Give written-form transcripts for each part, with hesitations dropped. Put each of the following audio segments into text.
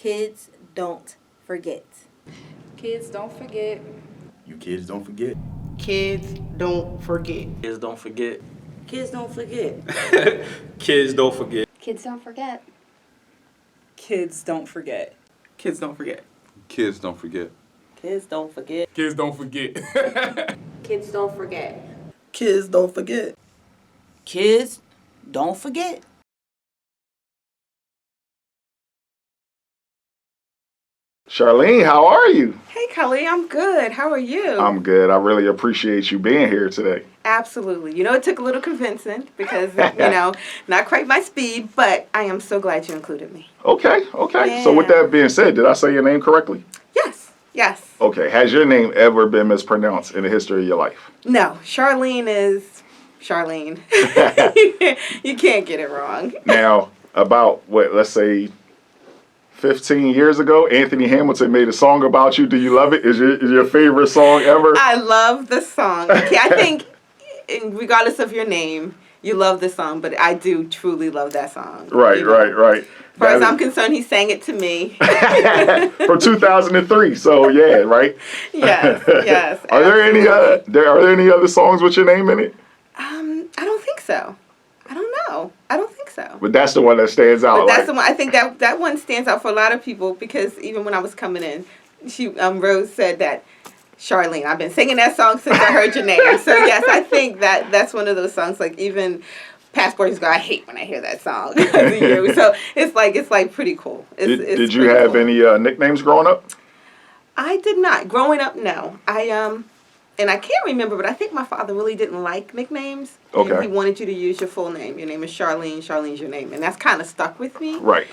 Kids don't forget. Kids don't forget. You kids don't forget. Kids don't forget. Kids don't forget. Kids don't forget. Kids don't forget. Kids don't forget. Kids don't forget. Kids don't forget. Kids don't forget. Kids don't forget. Kids don't forget. Kids don't forget. Kids don't forget. Kids don't forget. Charlene, how are you? Hey, Kelly, I'm good. How are you? I'm good. I really appreciate you being here today. Absolutely. You know, it took a little convincing because, not quite my speed, but I am so glad you included me. Okay. Yeah. So with that being said, did I say your name correctly? Yes. Okay. Has your name ever been mispronounced in the history of your life? No, Charlene is Charlene. You can't get it wrong. Now, about, let's say 15 years ago, Anthony Hamilton made a song about you. Do you love it? Is your favorite song ever? I love the song. Okay, I think, regardless of your name, you love the song, but I do truly love that song. Right. As far as I'm concerned, he sang it to me. From 2003, so yeah, right? Yes. Are there any other songs with your name in it? I don't think so. I don't know. I don't think so. But that's the one that stands out. But that's the one. I think that one stands out for a lot of people because even when I was coming in, Rose said that Charlene. I've been singing that song since I heard your name. So yes, I think that's one of those songs. Like even passports go, I hate when I hear that song. So it's like pretty cool. Did you have cool. Any nicknames growing up? I did not. Growing up, no. And I can't remember, but I think my father really didn't like nicknames. Okay. He wanted you to use your full name. Your name is Charlene. Charlene's your name. And that's kind of stuck with me. Right.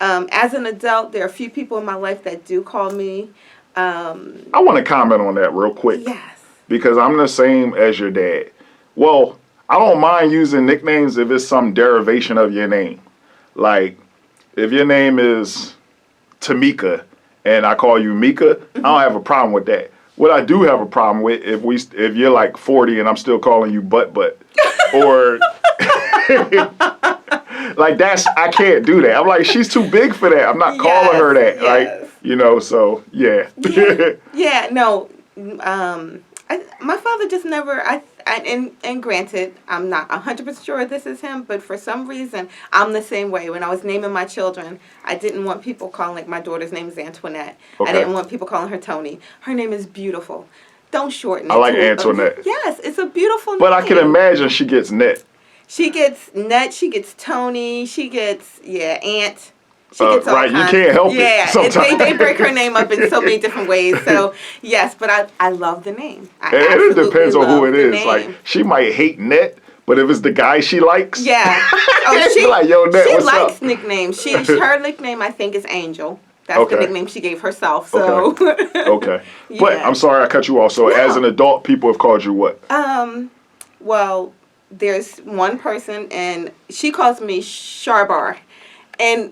As an adult, there are a few people in my life that do call me. I want to comment on that real quick. Yes. Because I'm the same as your dad. Well, I don't mind using nicknames if it's some derivation of your name. Like, if your name is Tamika and I call you Mika, I don't have a problem with that. What I do have a problem with if you're like 40 and I'm still calling you butt or like I can't do that. I'm like, she's too big for that. I'm not calling her that, right? So yeah. Yeah, no. My father just never. And granted, I'm not 100% sure this is him, but for some reason, I'm the same way. When I was naming my children, I didn't want people calling, like my daughter's name is Antoinette. Okay. I didn't want people calling her Tony. Her name is beautiful. Don't shorten it. I like Antoinette. Yes, it's a beautiful name. But I can imagine she gets Net. She gets Net, she gets Tony, she gets, Aunt. She gets all right, kinds. You can't help it. Yeah, they break her name up in so many different ways. So, yes, but I love the name. And it depends on who it is. Name. Like, she might hate Net, but if it's the guy she likes. Yeah. Oh, she like, yo, Net, she what's likes up? nicknames. Her nickname, I think, is Angel. That's the nickname she gave herself. So. Okay. But I'm sorry I cut you off. So, as an adult, people have called you what? Well, there's one person, and she calls me Sharbar. And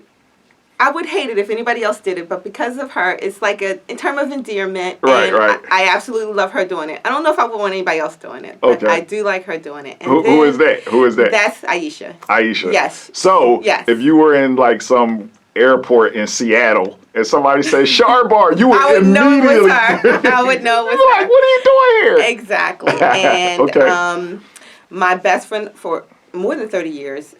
I would hate it if anybody else did it, but because of her, it's like in term of endearment. Right. I absolutely love her doing it. I don't know if I would want anybody else doing it, but I do like her doing it. And who is that? That's Aisha. Aisha. Yes. So, if you were in like some airport in Seattle and somebody says Sharbar, you would immediately know it was her. I would know it was her. Like, what are you doing here? Exactly. And my best friend for more than 30 years,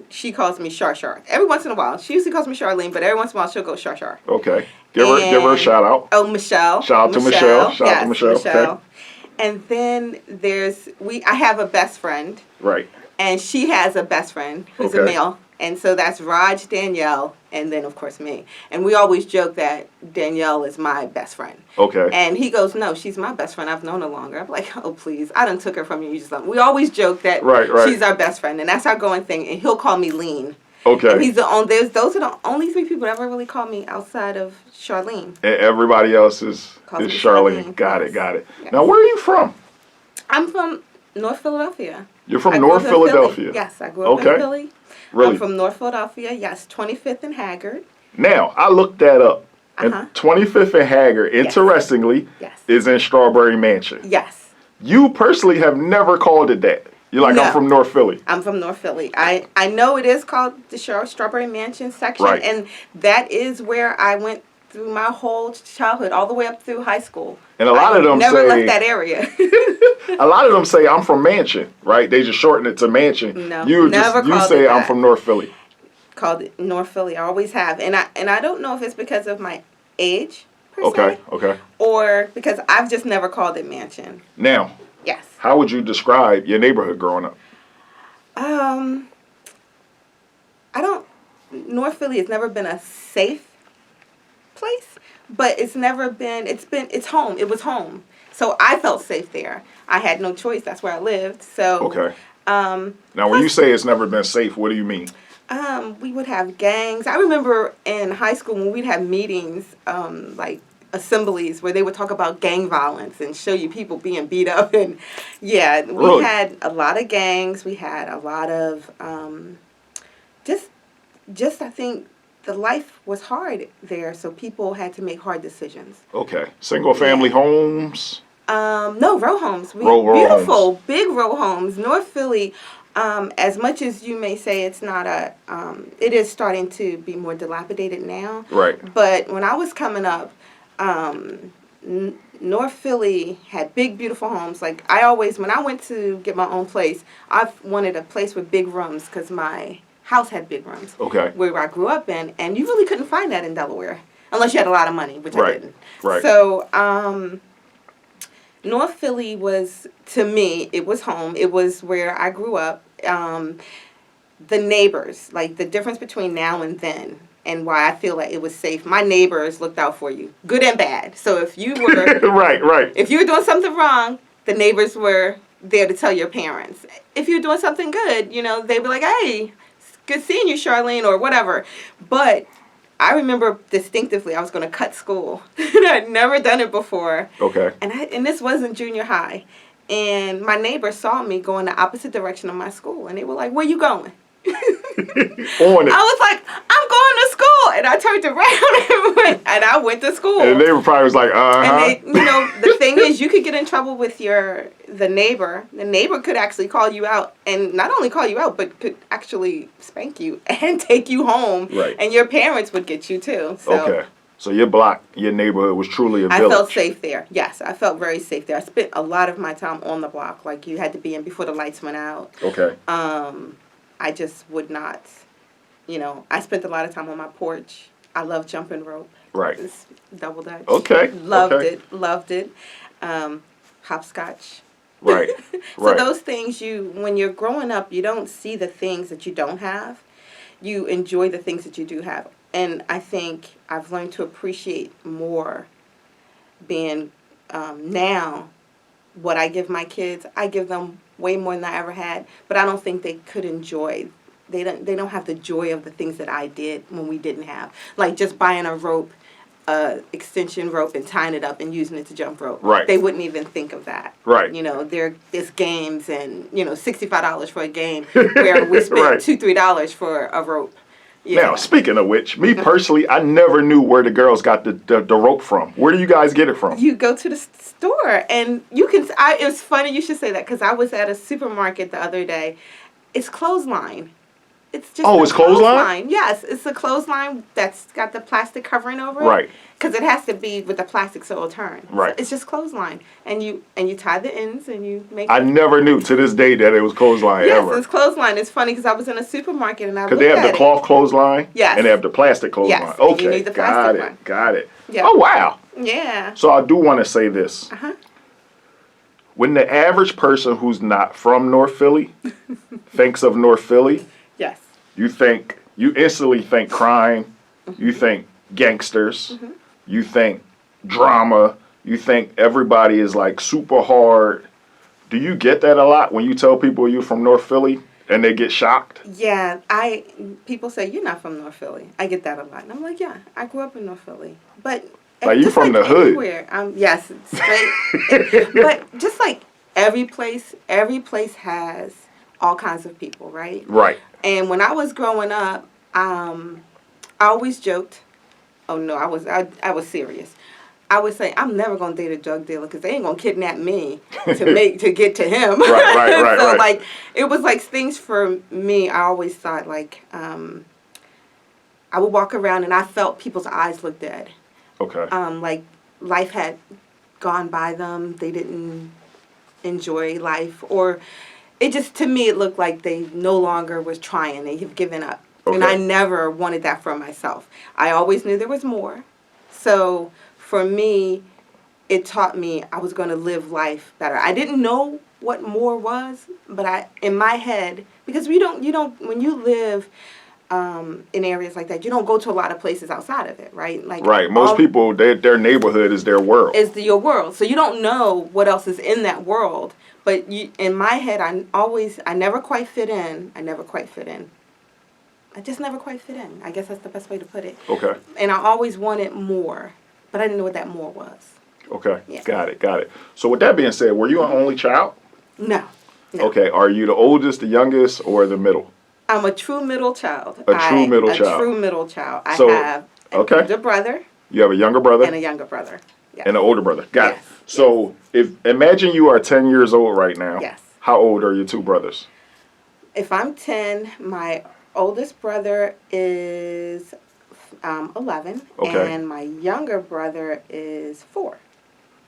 she calls me Shar. Every once in a while. She usually calls me Charlene, but every once in a while she'll go Shar. Okay. Give her a shout out. Oh, Michelle. Shout out to Michelle. Shout out to Michelle. Okay. And then I have a best friend. Right. And she has a best friend who's a male. And so that's Raj, Danielle, and then, of course, me. And we always joke that Danielle is my best friend. Okay. And he goes, no, she's my best friend. I've known her longer. I'm like, oh, please. I done took her from you. You just don't. We always joke that she's our best friend. And that's our going thing. And he'll call me Lean. Okay. And he's the only, those are the only three people that ever really call me outside of Charlene. And everybody else is Charlene. Got it. Yes. Now, where are you from? I'm from North Philadelphia. You're from North Philadelphia? Yes, I grew up in Philly. Really? I'm from North Philadelphia, yes, 25th and Haggard. Now, I looked that up. And 25th and Haggard, interestingly, is in Strawberry Mansion. Yes. You personally have never called it that. You're like, No. I'm from North Philly. I'm from North Philly. I know it is called the Strawberry Mansion section, Right. and that is where I went through my whole childhood, all the way up through high school. And a lot I of them never say, left that area. a lot of them say I'm from Mansion, right? They just shorten it to Mansion. No, you never called say it I'm that. from North Philly. Called it North Philly. I always have, and I don't know if it's because of my age, per Okay, se, okay. or because I've just never called it Mansion. Now, Yes. how would you describe your neighborhood growing up? North Philly has never been a safe place, but it's home. It was home. So I felt safe there. I had no choice. That's where I lived. So Okay. Now, when you say it's never been safe, what do you mean? we would have gangs. I remember in high school when we'd have meetings, like assemblies where they would talk about gang violence and show you people being beat up. And yeah, we Really? had a lot of gangs. We had a lot of just I think the life was hard there, so people had to make hard decisions. Okay. Single family homes? No, row homes. Row Beautiful, homes. big row homes. North Philly, as much as you may say it's not it is starting to be more dilapidated now. Right. But when I was coming up, North Philly had big, beautiful homes. Like when I went to get my own place, I wanted a place with big rooms because my house had big rooms. Okay. Where I grew up in, and you really couldn't find that in Delaware unless you had a lot of money, which I didn't. Right. So, North Philly was, to me, it was home. It was where I grew up. The neighbors, like the difference between now and then, and why I feel like it was safe. My neighbors looked out for you, good and bad. So if you were right. if you were doing something wrong, the neighbors were there to tell your parents. If you were doing something good, they'd be like, "Hey, it's good seeing you, Charlene," or whatever. But I remember distinctively I was going to cut school. I'd never done it before. Okay. And this wasn't junior high. And my neighbors saw me going the opposite direction of my school. And they were like, "Where you going?" On it. I was like, "I'm going to school." And I turned around and I went to school. And the neighbor probably was like, And the thing is, you could get in trouble with the neighbor. The neighbor could actually call you out, and not only call you out, but could actually spank you and take you home. Right. And your parents would get you too. So Okay. So your block, your neighborhood was truly a I village. felt safe there. Yes, I felt very safe there. I spent a lot of my time on the block. Like, you had to be in before the lights went out. Okay. I just would not, I spent a lot of time on my porch. I love jumping rope. Right. It's double dutch. Okay. Loved it. Hopscotch. Right. So Right. those things when you're growing up, you don't see the things that you don't have. You enjoy the things that you do have. And I think I've learned to appreciate more being now what I give my kids. I give them way more than I ever had, but I don't think they could enjoy. They don't have the joy of the things that I did when we didn't have, like just buying a rope, extension rope, and tying it up and using it to jump rope. Right. They wouldn't even think of that. Right. There's games and $65 for a game where we spent Right. $2-3 for a rope. Yeah. Now, speaking of which, me personally, I never knew where the girls got the rope from. Where do you guys get it from? You go to the store and you can. It was funny you should say that because I was at a supermarket the other day. It's clothesline. It's just Oh, it's clothesline? Yes, it's a clothesline that's got the plastic covering over it. Right. Because it has to be with the plastic so it'll turn. Right. So it's just clothesline, and you tie the ends and you make. I never knew to this day that it was clothesline Yes, ever. it's clothesline. It's funny because I was in a supermarket and I Because looked they have at the cloth clothesline. Yes. And they have the plastic clothesline. Yes, and Okay. you need the got plastic it. one. Got it. Yeah. Oh, wow. it. Yeah. So I do want to say this. Uh-huh. When the average person who's not from North Philly thinks of North Philly, Yes. you instantly think crime, you think gangsters, you think drama, you think everybody is like super hard. Do you get that a lot when you tell people you're from North Philly and they get shocked? Yeah, people say you're not from North Philly. I get that a lot, and I'm like, yeah, I grew up in North Philly, but Like, you just from the hood. Anywhere. Yes, straight. But just like every place has all kinds of people, right? Right. And when I was growing up, I always joked. Oh no, I was serious. I would say I'm never gonna date a drug dealer because they ain't gonna kidnap me to get to him. Right. So like it was like things for me. I always thought like I would walk around and I felt people's eyes look dead. Okay. Like life had gone by them. They didn't enjoy life, or it just, to me, it looked like they no longer was trying. They have given up. Okay. And I never wanted that for myself. I always knew there was more. So for me, it taught me I was going to live life better. I didn't know what more was, but in my head, because you don't, when you live in areas like that, you don't go to a lot of places outside of it, right? Like right. Most people, their neighborhood is their world. Your world. So you don't know what else is in that world. But in my head, I never quite fit in. I just never quite fit in. I guess that's the best way to put it. Okay. And I always wanted more, but I didn't know what that more was. Okay. Yeah. Got it. So with that being said, were you an only child? No. Okay. Are you the oldest, the youngest, or the middle? I'm a true middle child. A true middle child. I So, have an older brother You have a younger brother? and a younger brother. Yes. And an older brother. Got Yes. it. So imagine you are 10 years old right now. Yes. How old are your two brothers? If I'm 10, my oldest brother is 11, Okay. and my younger brother is 4.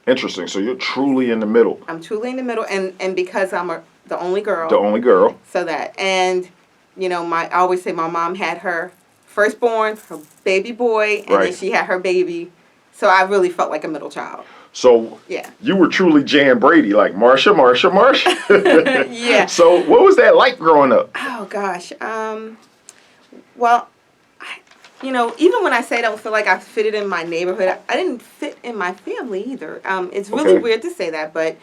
Interesting. So you're truly in the middle. I'm truly in the middle, and because I'm the only girl. The only girl. So that, and I always say my mom had her firstborn, her baby boy, and Right. then she had her baby. So I really felt like a middle child. So Yeah. you were truly Jan Brady, like Marsha. Yeah. So what was that like growing up? Oh gosh. Well, even when I say I don't feel like I fitted in my neighborhood, I didn't fit in my family either. It's really Okay. weird to say that, but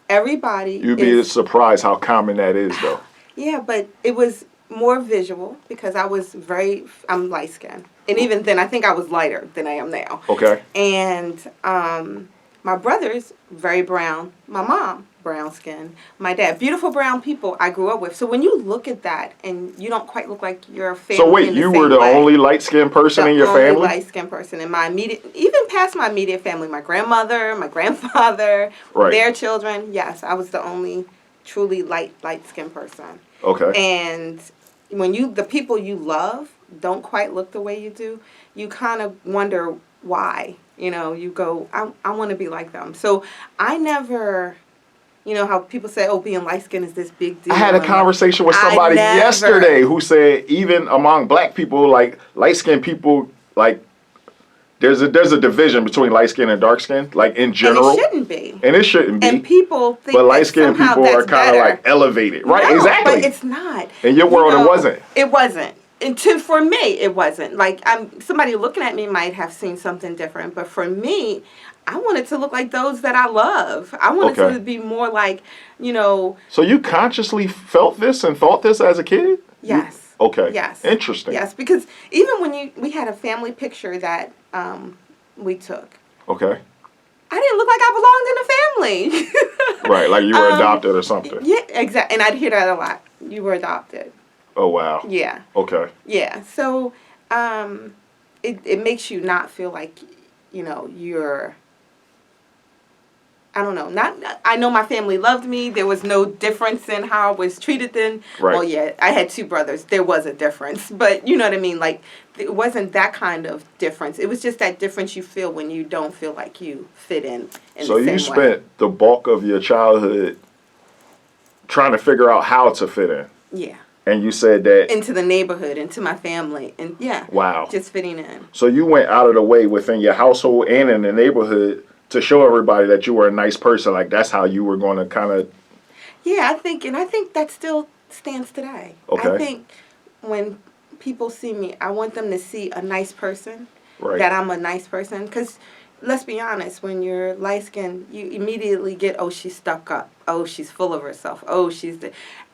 everybody. You'd be surprised how common that is, though. Yeah, but it was more visual because I'm light skinned. And even then, I think I was lighter than I am now. Okay. And my brother's very brown. My mom, brown skin. My dad, beautiful brown people I grew up with. So when you look at that and you don't quite look like your family. So wait, you were the only light-skinned person in your family? The only light-skinned person in my immediate, even past my immediate family, my grandmother, my grandfather, Right. their children. Yes, I was the only truly light-skinned person. Okay. And when the people you love don't quite look the way you do, you kind of wonder why. You go, I want to be like them. So I never, how people say, oh, being light skinned is this big deal. I had a conversation with somebody yesterday who said even among black people, like light-skinned people, like there's a division between light skin and dark skin, like in general. And it shouldn't be. And it shouldn't be. And people think but light-skinned people are kind of like elevated, right? No, exactly. But it's not. In your world, it wasn't. It wasn't. And for me, it wasn't. Like somebody looking at me might have seen something different, but for me, I wanted to look like those that I love. I wanted to be more like, So you consciously felt this and thought this as a kid? Yes. Okay. Yes. Interesting. Yes, because even when we had a family picture that we took. Okay. I didn't look like I belonged in the family. Right, like you were adopted or something. Yeah, exactly. And I'd hear that a lot. You were adopted. Oh, wow. Yeah. Okay. Yeah. So it makes you not feel like, you're, I don't know. I know my family loved me. There was no difference in how I was treated then. Right. Well, yeah, I had 2 brothers. There was a difference. But you know what I mean? Like, it wasn't that kind of difference. It was just that difference you feel when you don't feel like you fit in So the same you spent the bulk of your childhood trying to figure out how to fit in. Yeah. And you said that... Into the neighborhood, into my family. And yeah. Wow. Just fitting in. So you went out of the way within your household and in the neighborhood to show everybody that you were a nice person. Like, that's how you were going to kind of... Yeah, I think that still stands today. Okay. I think when people see me, I want them to see a nice person. Right. That I'm a nice person. Because, let's be honest, when you're light-skinned, you immediately get, oh, she's stuck up. Oh, she's full of herself. Oh,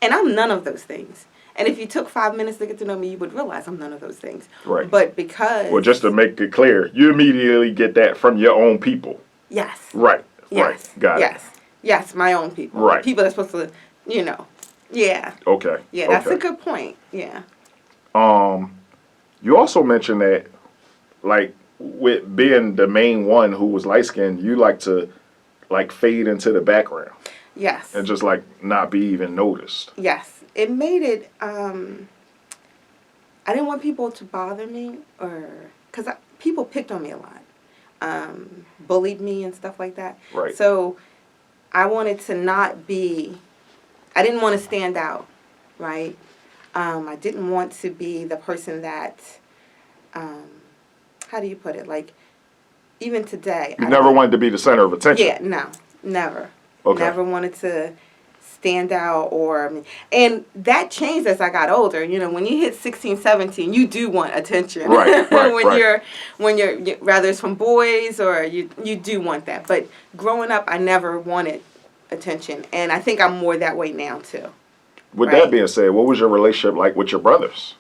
and I'm none of those things. And if you took 5 minutes to get to know me, you would realize I'm none of those things. Right. But because... Well, just to make it clear, you immediately get that from your own people. Yes. Right. Yes. Right. Got it. Yes, my own people. Right. People that's supposed to, Yeah. Okay. Yeah, that's a good point. Yeah. You also mentioned that, like, with being the main one who was light skinned, you like to like fade into the background Yes. and just like not be even noticed. Yes. It made it, I didn't want people to bother me because people picked on me a lot, bullied me and stuff like that. Right. So I wanted to not be, I didn't want to stand out, right? I didn't want to be the person that, how do you put it? Like, even today. You never wanted to be the center of attention. Yeah, no, never. Okay. Never wanted to stand out and that changed as I got older. You know, when you hit 16, 17, you do want attention. Right, when you're rather it's from boys or you do want that. But growing up, I never wanted attention, and I think I'm more that way now too. With Right. that being said, what was your relationship like with your brothers?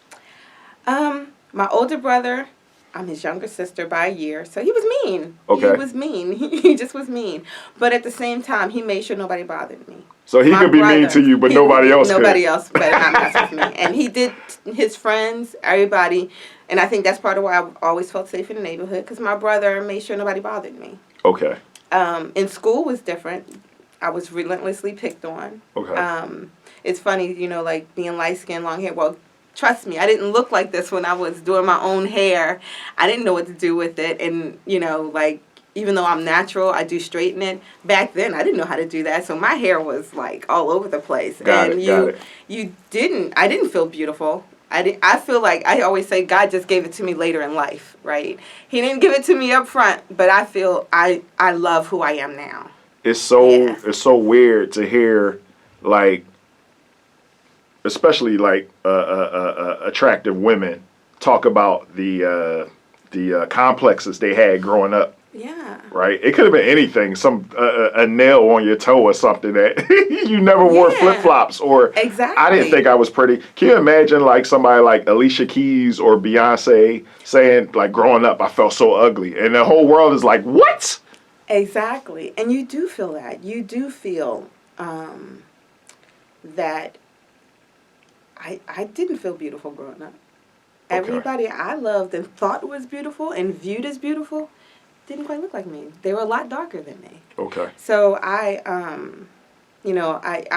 My older brother, I'm his younger sister by a year, so he was mean. Okay. He was mean. He just was mean. But at the same time, he made sure nobody bothered me. So he My could be mean brother, to you, but nobody else could. Nobody else better not mess with me. And he did, his friends, everybody. And I think that's part of why I always felt safe in the neighborhood, because my brother made sure nobody bothered me. Okay. In school was different. I was relentlessly picked on. Okay. It's funny, you know, like being light-skinned, long hair. Well, trust me, I didn't look like this when I was doing my own hair. I didn't know what to do with it. And, you know, like, even though I'm natural, I do straighten it. Back then, I didn't know how to do that. So my hair was, like, all over the place. Got it. I didn't feel beautiful. I feel like, I always say God just gave it to me later in life, right? He didn't give it to me up front, but I feel I love who I am now. It's so Yeah. it's so weird to hear, like, especially like attractive women talk about the complexes they had growing up. Yeah. Right? It could have been anything, some a nail on your toe or something that you never wore Yeah. flip flops or. Exactly. I didn't think I was pretty. Can you imagine like somebody like Alicia Keys or Beyonce saying like growing up I felt so ugly and the whole world is like what? Exactly. And you do feel that. You do feel that I didn't feel beautiful growing up. Okay. Everybody I loved and thought was beautiful and viewed as beautiful didn't quite look like me. They were a lot darker than me. Okay. So I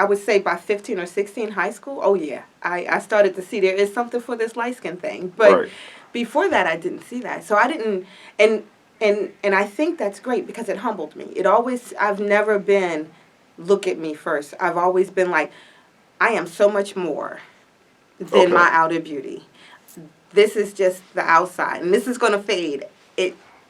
would say by 15 or 16 high school, oh yeah, I started to see there is something for this light skin thing. But Right. before that I didn't see that. So I didn't, and I think that's great because it humbled me. I've never been, look at me first. I've always been like, I am so much more than Okay. my outer beauty. This is just the outside, and this is going to fade.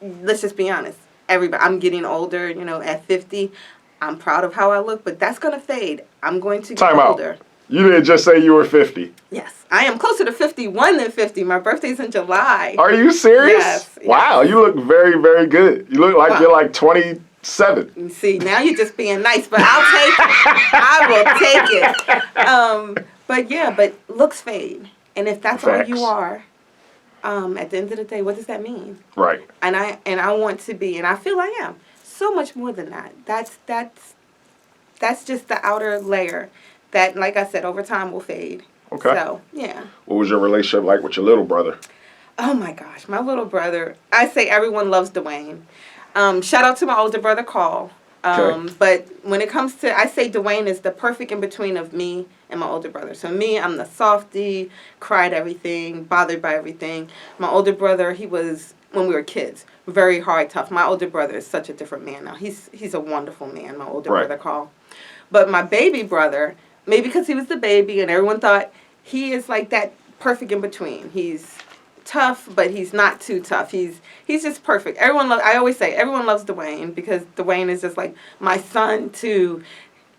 Let's just be honest. I'm getting older, you know, at 50. I'm proud of how I look, but that's going to fade. I'm going to get Time out. older. You didn't just say you were 50. Yes. I am closer to 51 than 50. My birthday's in July. Are you serious? Yes. Wow, you look very, very good. You look like Wow. you're like 27. You see, now you're just being nice, but I'll take it. I will take it. But looks fade. And if that's all you Facts. are, at the end of the day, what does that mean? Right. And I want to be, and I feel I am, so much more than that. That's just the outer layer that, like I said, over time will fade. Okay. So, yeah. What was your relationship like with your little brother? Oh my gosh, my little brother. I say everyone loves Dwayne. Shout out to my older brother, Carl. Okay. But when it comes to, I say Dwayne is the perfect in between of me and my older brother. So me, I'm the softie, cried everything, bothered by everything. My older brother, he was, when we were kids, very hard, tough. My older brother is such a different man now. He's a wonderful man, my older Right. brother, Carl. But my baby brother, maybe because he was the baby and everyone thought he is like that perfect in between. He's tough, but he's not too tough. He's just perfect. I always say everyone loves Dwayne because Dwayne is just like my son to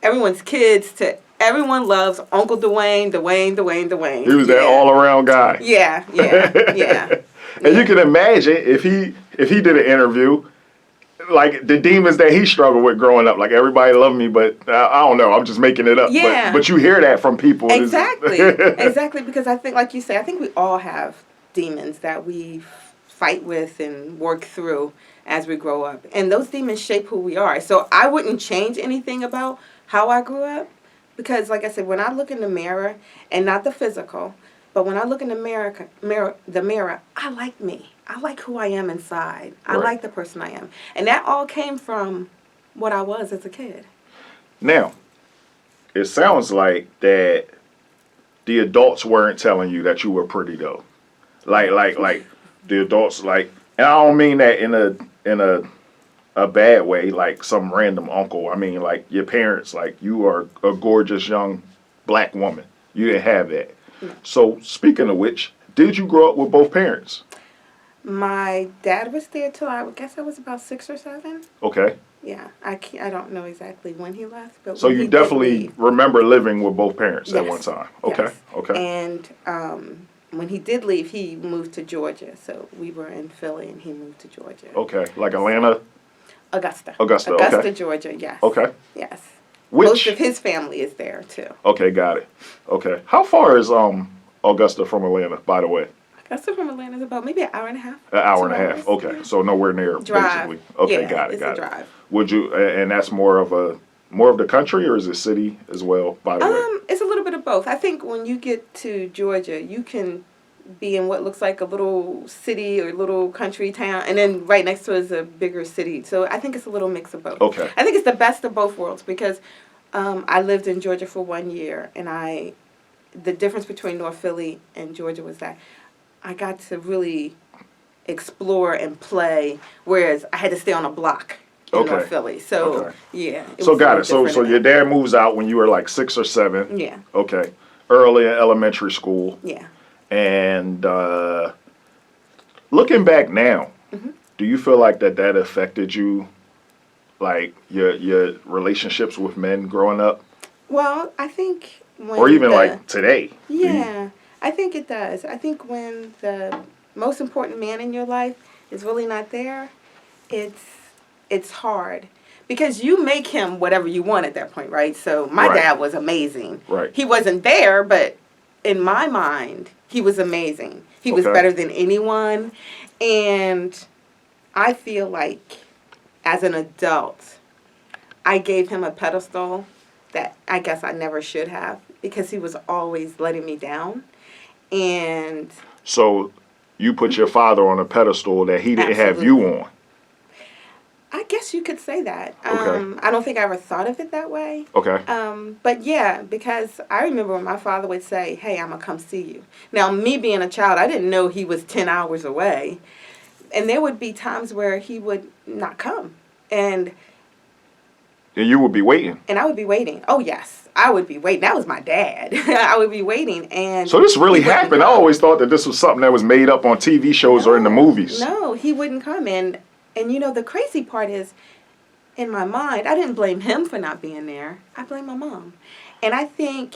everyone's kids to everyone loves Uncle Dwayne. He was that all around guy. Yeah. And you can imagine if he did an interview, like the demons that he struggled with growing up. Like everybody loved me, but I don't know. I'm just making it up. Yeah. But you hear that from people. Exactly. Because I think, like you say, I think we all have demons that we fight with and work through as we grow up. And those demons shape who we are. So I wouldn't change anything about how I grew up because, like I said, when I look in the mirror, and not the physical, But when I look in the mirror, I like me. I like who I am inside. I Right. like the person I am. And that all came from what I was as a kid. Now, it sounds like that the adults weren't telling you that you were pretty though. Like the adults like, and I don't mean that in a bad way, like some random uncle. I mean like your parents, like you are a gorgeous young black woman. You didn't have that. So speaking of which, did you grow up with both parents? My dad was there till I guess I was about 6 or 7. Okay. Yeah, I don't know exactly when he left, but So when you he did definitely leave- remember living with both parents at Yes. one time. Okay. Yes. Okay. And when he did leave, he moved to Georgia. So we were in Philly, and he moved to Georgia. Okay. Like Atlanta. Augusta. Augusta, Augusta, okay. Georgia. Yes. Okay. Yes. Which Most of his family is there too. Okay, got it. Okay. How far is Augusta from Atlanta, by the way? Augusta from Atlanta is about maybe an hour and a half. An hour 2 and a half. hours, Okay. yeah. So nowhere near Drive. basically. Okay, Yeah, got it, it's got a it. drive. Would you and that's more of the country or is it city as well, by the way? It's a little bit of both. I think when you get to Georgia, you can be in what looks like a little city or little country town, and then right next to it is a bigger city. So I think it's a little mix of both. Okay. I think it's the best of both worlds because I lived in Georgia for 1 year, and the difference between North Philly and Georgia was that I got to really explore and play, whereas I had to stay on a block in Okay. North Philly. So Okay. yeah. So was a got little it. So different in your that. dad moves out when you were like 6 or 7. Yeah. Okay. Early in elementary school. Yeah. And looking back now, do you feel like that affected you, like your relationships with men growing up, Well, I think when or even like today? Do you- Yeah, I think it does. I think when the most important man in your life is really not there, it's hard. Because you make him whatever you want at that point, right? So my Right. dad was amazing. Right. He wasn't there, but in my mind, he was amazing. He was Okay. better than anyone. And I feel like as an adult, I gave him a pedestal that I guess I never should have because he was always letting me down. And So you put your father on a pedestal that he didn't have you on. I guess you could say that. Okay. I don't think I ever thought of it that way. Okay. But yeah, because I remember when my father would say, "Hey, I'm gonna come see you." Now, me being a child, I didn't know he was 10 hours away. And there would be times where he would not come. And And you would be waiting. I would be waiting. Oh, yes. I would be waiting. That was my dad. I would be waiting. And So this really he wouldn't happened. I come. always thought that this was something that was made up on TV shows or in the movies. No, he wouldn't come. And you know, the crazy part is, in my mind, I didn't blame him for not being there. I blame my mom. And I think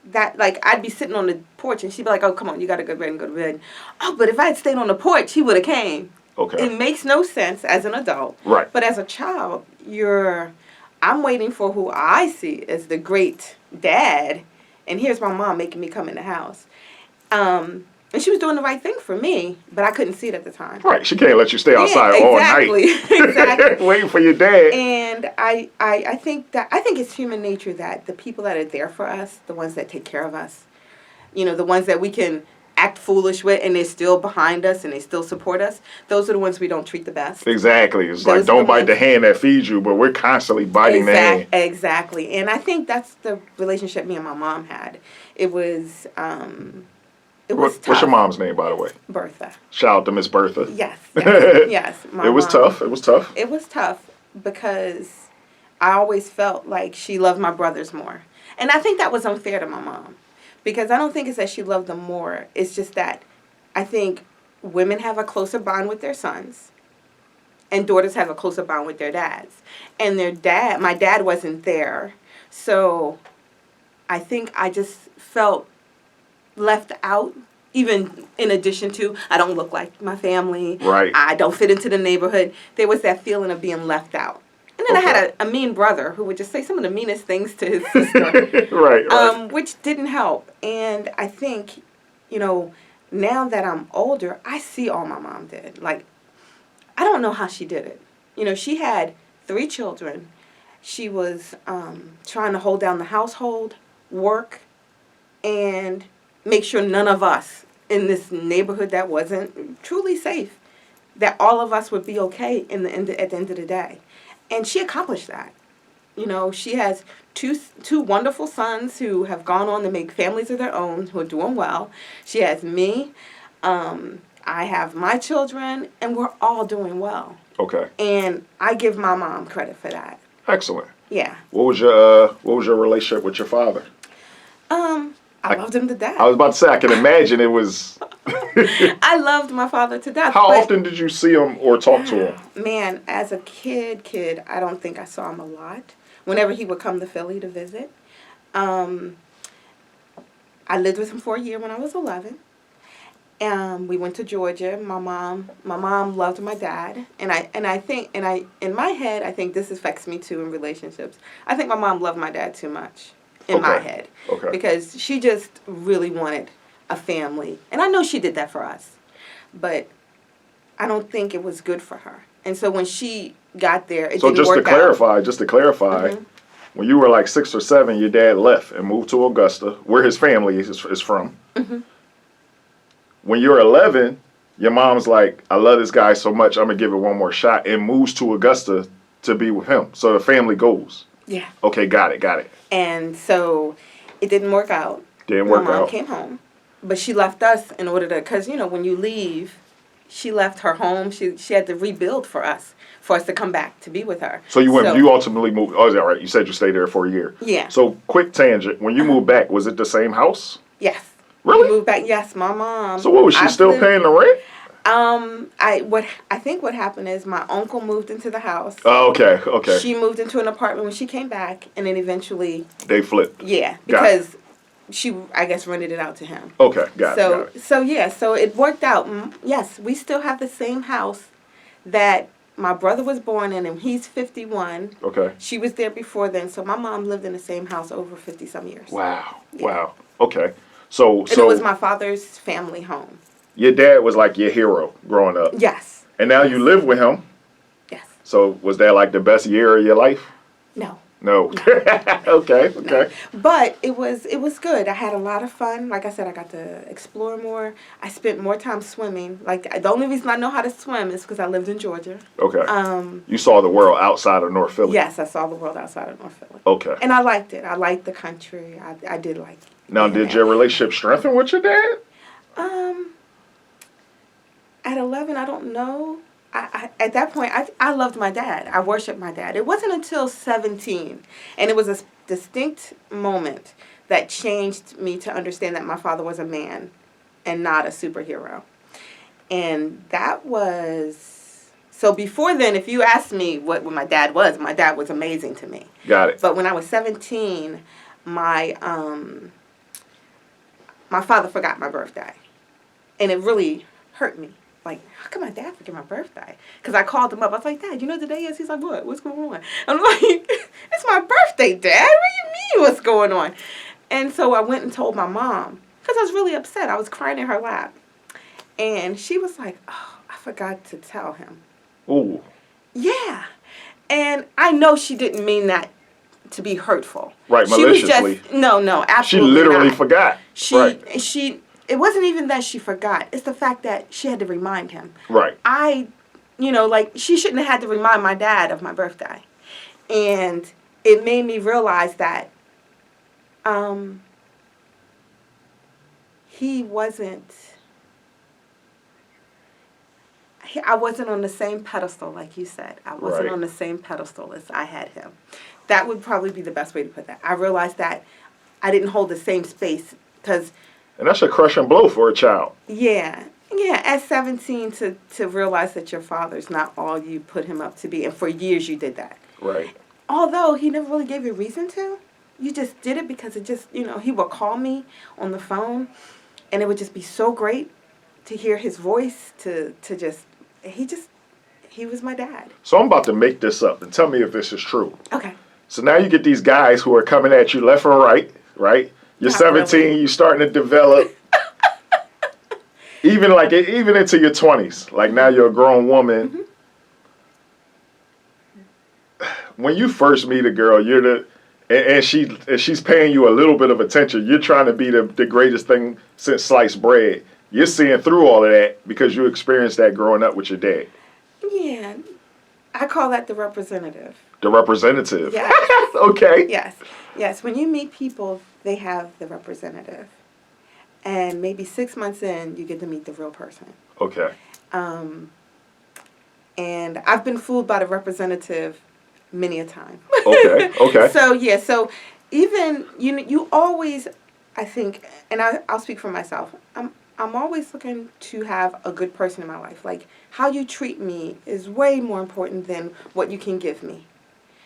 that, like, I'd be sitting on the porch and she'd be like, "Oh, come on, you got to go to bed and go to bed." Oh, but if I had stayed on the porch, he would have came. Okay. It makes no sense as an adult. Right. But as a child, I'm waiting for who I see as the great dad, and here's my mom making me come in the house. And she was doing the right thing for me, but I couldn't see it at the time. Right. She can't let you stay outside all exactly, night. exactly. Waiting for your dad. And I think it's human nature that the people that are there for us, the ones that take care of us, you know, the ones that we can act foolish with and they're still behind us and they still support us, those are the ones we don't treat the best. Exactly. It's Those like, are don't the bite ones- the hand that feeds you, but we're constantly biting the hand. Exactly. And I think that's the relationship me and my mom had. It was tough. What's your mom's name, by the way? Bertha. Shout out to Miss Bertha. Yes. Yes. My It was mom. tough. It was tough. It was tough because I always felt like she loved my brothers more. And I think that was unfair to my mom. Because I don't think it's that she loved them more. It's just that I think women have a closer bond with their sons. And daughters have a closer bond with their dads. And my dad wasn't there. So I think I just felt left out. Even in addition to, I don't look like my family. Right. I don't fit into the neighborhood. There was that feeling of being left out. And then I had a mean brother who would just say some of the meanest things to his sister. Right. Which didn't help. And I think, you know, now that I'm older, I see all my mom did. Like, I don't know how she did it. You know, she had 3 children. She was trying to hold down the household, work, and make sure none of us in this neighborhood that wasn't truly safe, that all of us would be okay at the end of the day. And she accomplished that. You know, she has two wonderful sons who have gone on to make families of their own, who are doing well. She has me. I have my children, and we're all doing well. Okay. And I give my mom credit for that. Excellent. Yeah. What was your relationship with your father? I loved him to death. I was about to say, I can imagine it was. I loved my father to death. How but, often did you see him or talk to him? Man, as a kid, I don't think I saw him a lot. Whenever he would come to Philly to visit. I lived with him for a year when I was 11. We went to Georgia. My mom loved my dad, and I think in my head, I think this affects me too in relationships. I think my mom loved my dad too much in my head. Okay. Because she just really wanted a family, and I know she did that for us, but I don't think it was good for her. And so when she got there, it didn't work out. Just to clarify, when you were like 6 or 7, your dad left and moved to Augusta, where his family is from. Mm-hmm. When you're 11, your mom's like, I love this guy so much, I'm going to give it one more shot, and moves to Augusta to be with him. So the family goes. Yeah. Okay, got it. And so it didn't work out. My mom came home, but she left us in order to, because, you know, when you leave, she left her home. She had to rebuild for us to come back to be with her. So you ultimately moved. Oh, is that right? You said you stayed there for a year. Yeah. So quick tangent. When you moved back, was it the same house? Yes. Really? We moved back. Yes, my mom. So what was she still paying the rent? I think what happened is my uncle moved into the house. Oh, okay. She moved into an apartment when she came back, and then eventually they flipped. Yeah, because she, I guess, rented it out to him. Okay, got it. So it worked out. Yes, we still have the same house that my brother was born in, and he's 51. Okay. She was there before then, so my mom lived in the same house over 50-some years. Wow. Yeah. Wow. Okay. So it was my father's family home. Your dad was like your hero growing up. Yes. And now you live with him. Yes. So was that like the best year of your life? No. Okay. No. But it was good. I had a lot of fun. Like I said, I got to explore more. I spent more time swimming. Like the only reason I know how to swim is because I lived in Georgia. Okay. You saw the world outside of North Philly. Yes, I saw the world outside of North Philly. Okay. And I liked it. I liked the country. I did like it. Now, did your relationship strengthen with your dad? At 11, I don't know. At that point, I loved my dad. I worshiped my dad. It wasn't until 17, and it was a distinct moment that changed me to understand that my father was a man and not a superhero. And that was... So before then, if you asked me what my dad was amazing to me. Got it. But when I was 17, my father forgot my birthday. And it really hurt me. Like, how can my dad forget my birthday? Because I called him up. I was like, Dad, you know what today is? He's like, what? What's going on? I'm like, it's my birthday, Dad. What do you mean what's going on? And so I went and told my mom because I was really upset. I was crying in her lap. And she was like, oh, I forgot to tell him. Ooh. Yeah. And I know she didn't mean that to be hurtful. Right, maliciously. She was just, no, absolutely She literally not. forgot. It wasn't even that she forgot. It's the fact that she had to remind him. Right. She shouldn't have had to remind my dad of my birthday. And it made me realize that I wasn't on the same pedestal, like you said. I wasn't on the same pedestal as I had him. That would probably be the best way to put that. I realized that I didn't hold the same space because... And that's a crushing blow for a child. Yeah, at 17 to realize that your father's not all you put him up to be. And for years you did that. Right. Although he never really gave you a reason to. You just did it because it just, he would call me on the phone. And it would just be so great to hear his voice, he was my dad. So I'm about to make this up and tell me if this is true. Okay. So now you get these guys who are coming at you left and right, right? You're 17, really. You're starting to develop. even into your 20s. Like now you're a grown woman. Mm-hmm. When you first meet a girl, and she's paying you a little bit of attention. You're trying to be the greatest thing since sliced bread. You're seeing through all of that because you experienced that growing up with your dad. Yeah, I call that the representative. The representative. Yes. Okay. Yes. When you meet people, they have the representative, and maybe 6 months in, you get to meet the real person. Okay. And I've been fooled by the representative many a time. Okay. So even you always, I think, and I'll speak for myself. I'm always looking to have a good person in my life. Like, how you treat me is way more important than what you can give me.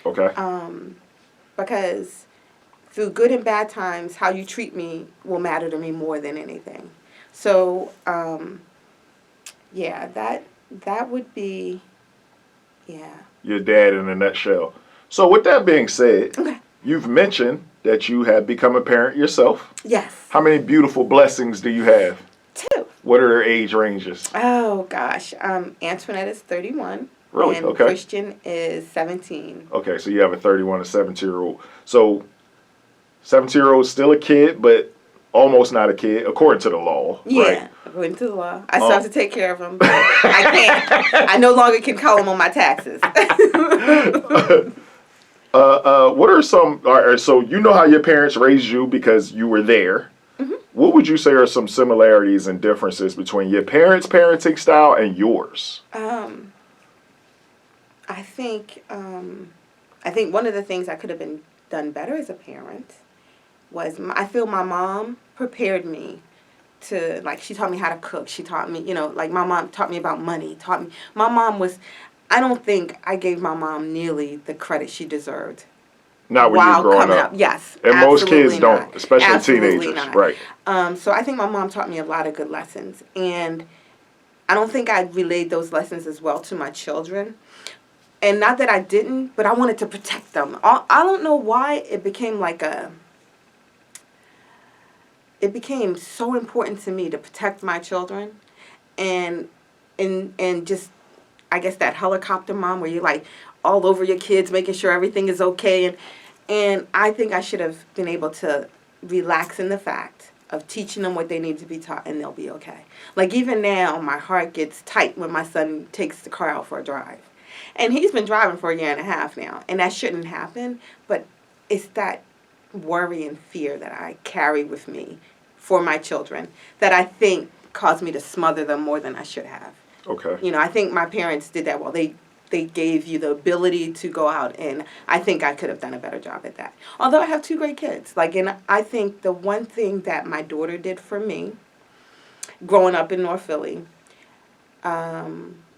Okay. Because through good and bad times, how you treat me will matter to me more than anything. So, yeah, that would be, yeah. Your dad in a nutshell. So with that being said, Okay. you've mentioned that you have become a parent yourself. Yes. How many beautiful blessings do you have? 2. What are their age ranges? Oh, gosh. Antoinette is 31. Really? And Okay. Christian is 17. Okay, so you have a 31 and 17-year-old. So 17-year-old still a kid, but almost not a kid, according to the law. Yeah, Right? according to the law. I still have to take care of him, but I can't. I no longer can call him on my taxes. What are some, all right, so you know how your parents raised you because you were there. Mm-hmm. What would you say are some similarities and differences between your parents' parenting style and yours? I think one of the things I could have been done better as a parent was I feel my mom prepared me to, like, she taught me how to cook. She taught me, like, my mom taught me about money. My mom was, I don't think I gave my mom nearly the credit she deserved. Not when you were growing coming up. Yes. And most kids absolutely don't, not. especially Absolutely teenagers. not. Right. So I think my mom taught me a lot of good lessons. And I don't think I relayed those lessons as well to my children. And not that I didn't, but I wanted to protect them. I don't know why it became it became so important to me to protect my children. And just, I guess, that helicopter mom where you're like all over your kids, making sure everything is okay. And I think I should have been able to relax in the fact of teaching them what they need to be taught, and they'll be okay. Like, even now, my heart gets tight when my son takes the car out for a drive. And he's been driving for 1.5 years now, and that shouldn't happen, but it's that worry and fear that I carry with me for my children that I think caused me to smother them more than I should have. Okay. I think my parents did that well. They gave you the ability to go out, and I think I could have done a better job at that. Although I have 2 great kids. And I think the one thing that my daughter did for me, growing up in North Philly, I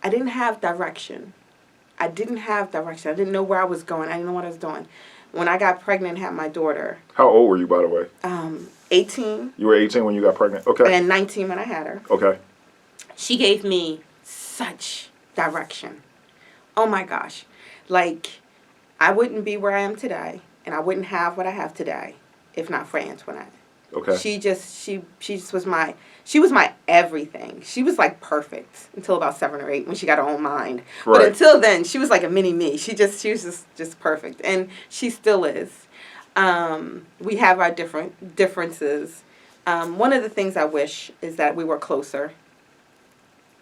didn't have direction. I didn't know where I was going. I didn't know what I was doing. When I got pregnant and had my daughter. How old were you, by the way? 18. You were 18 when you got pregnant? Okay. And 19 when I had her. Okay. She gave me such direction. Oh my gosh. Like, I wouldn't be where I am today, and I wouldn't have what I have today if not for Antoinette. Okay. She just was my everything. She was like perfect until about 7 or 8 when she got her own mind. Right. But until then, she was like a mini me. She was just perfect, and she still is. We have our differences. One of the things I wish is that we were closer,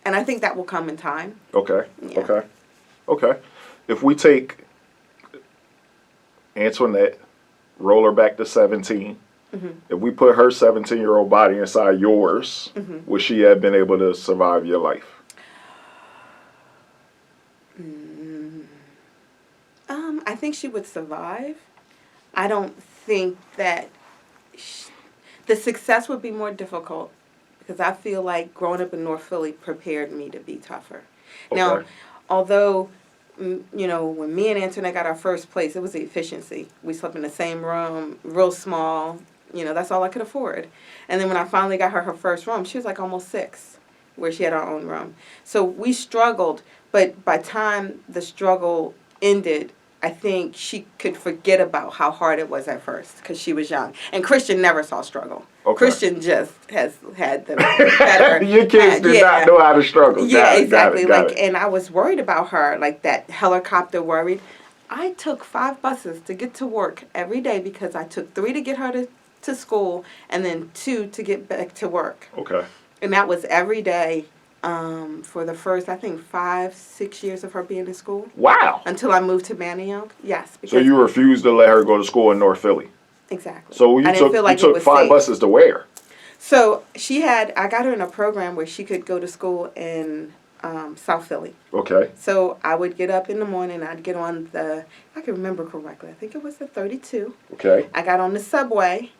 and I think that will come in time. Okay. Yeah. Okay. If we take Antoinette, roll her back to 17. Mm-hmm. If we put her 17-year-old body inside yours, Mm-hmm. would she have been able to survive your life? I think she would survive. I don't think that the success would be more difficult because I feel like growing up in North Philly prepared me to be tougher. Okay. Now, although, when me and Antoinette got our first place, it was the efficiency. We slept in the same room, real small. That's all I could afford. And then when I finally got her first room, she was like almost 6, where she had her own room. So we struggled, but by the time the struggle ended, I think she could forget about how hard it was at first because she was young. And Christian never saw struggle. Okay. Christian just has had the better. Your kids did not know how to struggle. Yeah, Got it, exactly. got it. And I was worried about her, like that helicopter worried. I took 5 buses to get to work every day because I took 3 to get her to school and then 2 to get back to work. Okay. And that was every day for the first, I think, 5-6 years of her being in school. Wow. Until I moved to Manayunk. Yes. So you refused to let her go to school in North Philly. Exactly. So you took 5 buses to where? So I got her in a program where she could go to school in South Philly. Okay. So I would get up in the morning. I'd get on if I can remember correctly, I think it was the 32. Okay. I got on the subway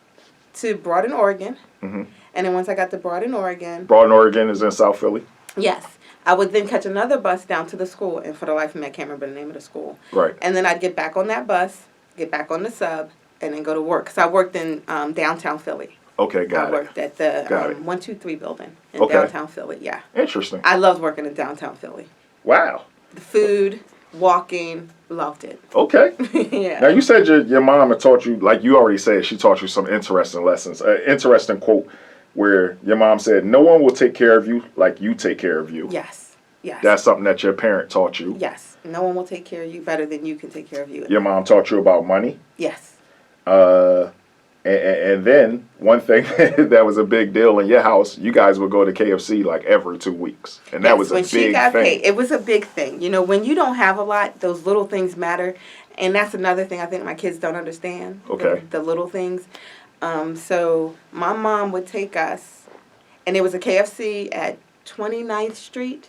to Broughton, Oregon. Mm-hmm. And then once I got to Broughton, Oregon. Broughton, Oregon is in South Philly? Yes. I would then catch another bus down to the school. And for the life of me, I can't remember the name of the school. Right. And then I'd get back on that bus, get back on the sub, and then go to work. Because I worked in downtown Philly. Okay, got it. I worked at the 123 building in downtown Philly, yeah. Interesting. I loved working in downtown Philly. Wow. The food, walking, loved it. Okay. Yeah. Now, you said your mom had taught you, like you already said, she taught you some interesting lessons. Interesting quote where your mom said, no one will take care of you like you take care of you. Yes. Yes. That's something that your parent taught you. Yes. No one will take care of you better than you can take care of you. Your mom taught you about money. Yes. And then one thing that was a big deal in your house, you guys would go to KFC like every 2 weeks. And that was a big thing. It was a big thing. You know, when you don't have a lot, those little things matter. And that's another thing I think my kids don't understand. Okay. The little things. So my mom would take us, and it was a KFC at 29th Street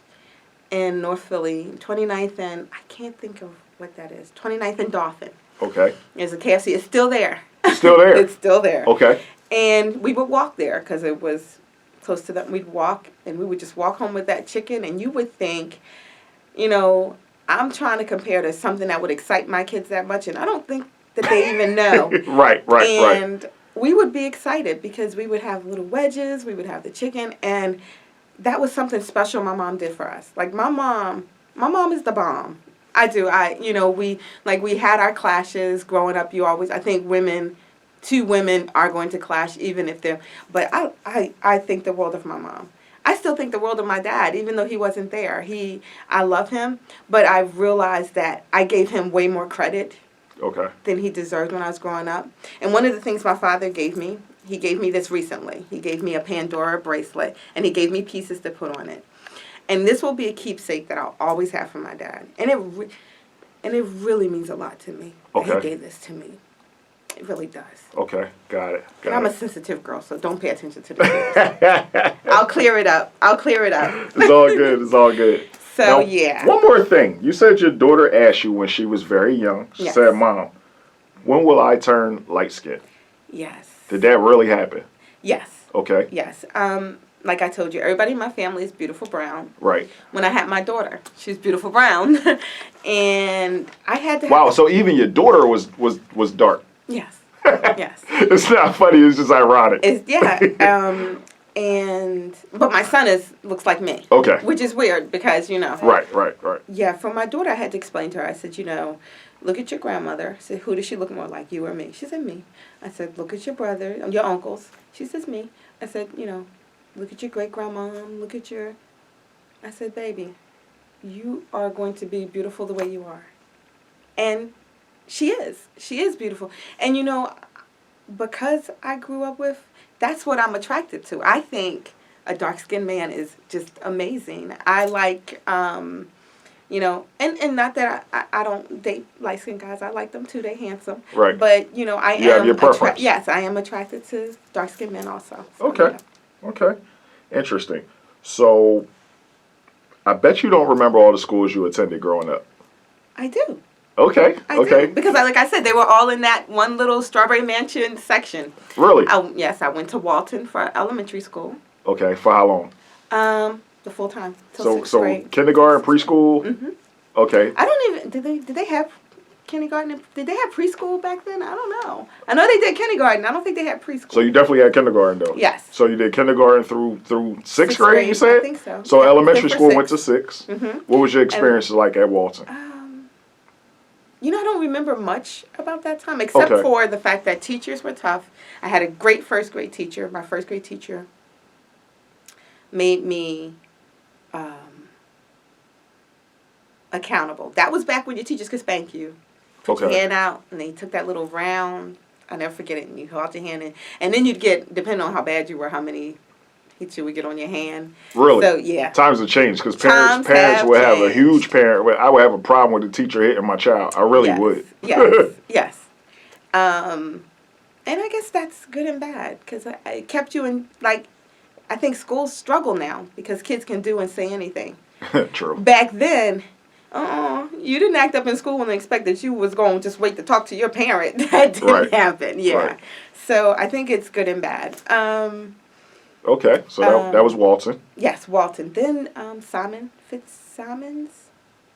in North Philly, 29th and, I can't think of what that is, 29th and Dauphin. Okay. There's a KFC. It's still there. Still there? It's still there. Okay. And we would walk there because it was close to that. We'd walk, and we would just walk home with that chicken, and you would think, you know, I'm trying to compare to something that would excite my kids that much, and I don't think that they even know. Right. And we would be excited because we would have little wedges, we would have the chicken, and that was something special my mom did for us. Like, my mom is the bomb. We had our clashes growing up. I think two women are going to clash even if they're, but I think the world of my mom. I still think the world of my dad, even though he wasn't there. I love him, but I realized that I gave him way more credit than he deserved when I was growing up. And one of the things my father gave me, he gave me this recently. He gave me a Pandora bracelet, and he gave me pieces to put on it. And this will be a keepsake that I'll always have from my dad. And it really means a lot to me that he gave this to me. It really does. Okay, got it. I'm a sensitive girl, so don't pay attention to the I'll clear it up. It's all good. So, now, yeah. One more thing. You said your daughter asked you when she was very young. She said, Mom, when will I turn light-skinned? Yes. Did that really happen? Yes. Okay. Yes. Like I told you, everybody in my family is beautiful brown. Right. When I had my daughter, she was beautiful brown. And I had to... Wow, so even your daughter was dark. Yes. Yes. It's not funny, it's just ironic. But my son looks like me. Okay. Which is weird because, you know. Right. Yeah, for my daughter, I had to explain to her. I said, you know, look at your grandmother. I said, who does she look more like, you or me? She said, me. I said, look at your brother, your uncles. She says, me. I said, you know, look at your great-grandmom. I said, baby, you are going to be beautiful the way you are. And she is. She is beautiful. And, you know, because I grew up with, that's what I'm attracted to. I think a dark-skinned man is just amazing. I like, you know, and not that I don't date light-skinned guys. I like them too. They're handsome. Right. But, you know, I You have your preference. Yes, I am attracted to dark-skinned men also. So, Okay. yeah. Okay. Interesting. So, I bet you don't remember all the schools you attended growing up. I do. Okay. I do. Because, like I said, they were all in that one little Strawberry Mansion section. Really? Yes, I went to Walton for elementary school. Okay. For how long? The full time. Till So grade. kindergarten, preschool? Mm-hmm. Okay. I don't even, did they have kindergarten? Did they have preschool back then? I don't know. I know they did kindergarten. I don't think they had preschool. So you definitely had kindergarten though? Yes. So you did kindergarten through sixth grade, you said? I think so. So yeah, elementary school 6. went to 6. Mm-hmm. What was your experience like at Walton? You know, I don't remember much about that time, except for the fact that teachers were tough. I had a great first grade teacher. My first grade teacher made me accountable. That was back when your teachers could spank you. Put your Okay. hand out, and then you took that little round. I'll never forget it. And you hold out your hand, and then you'd get, depending on how bad you were, how many hits you would get on your hand. Really? So, yeah. Times have changed because Times parents have would have a changed. huge parent. I would have a problem with the teacher hitting my child. I really Yes, would. Yes, yes. And I guess that's good and bad because it kept you in, like, I think schools struggle now because kids can do and say anything. True. Back then, you didn't act up in school and expect that you was going to just wait to talk to your parent. That didn't Right. happen. Yeah. Right. So I think it's good and bad. Okay, so that was Walton. Yes, Walton. Then Simon Fitzsimons.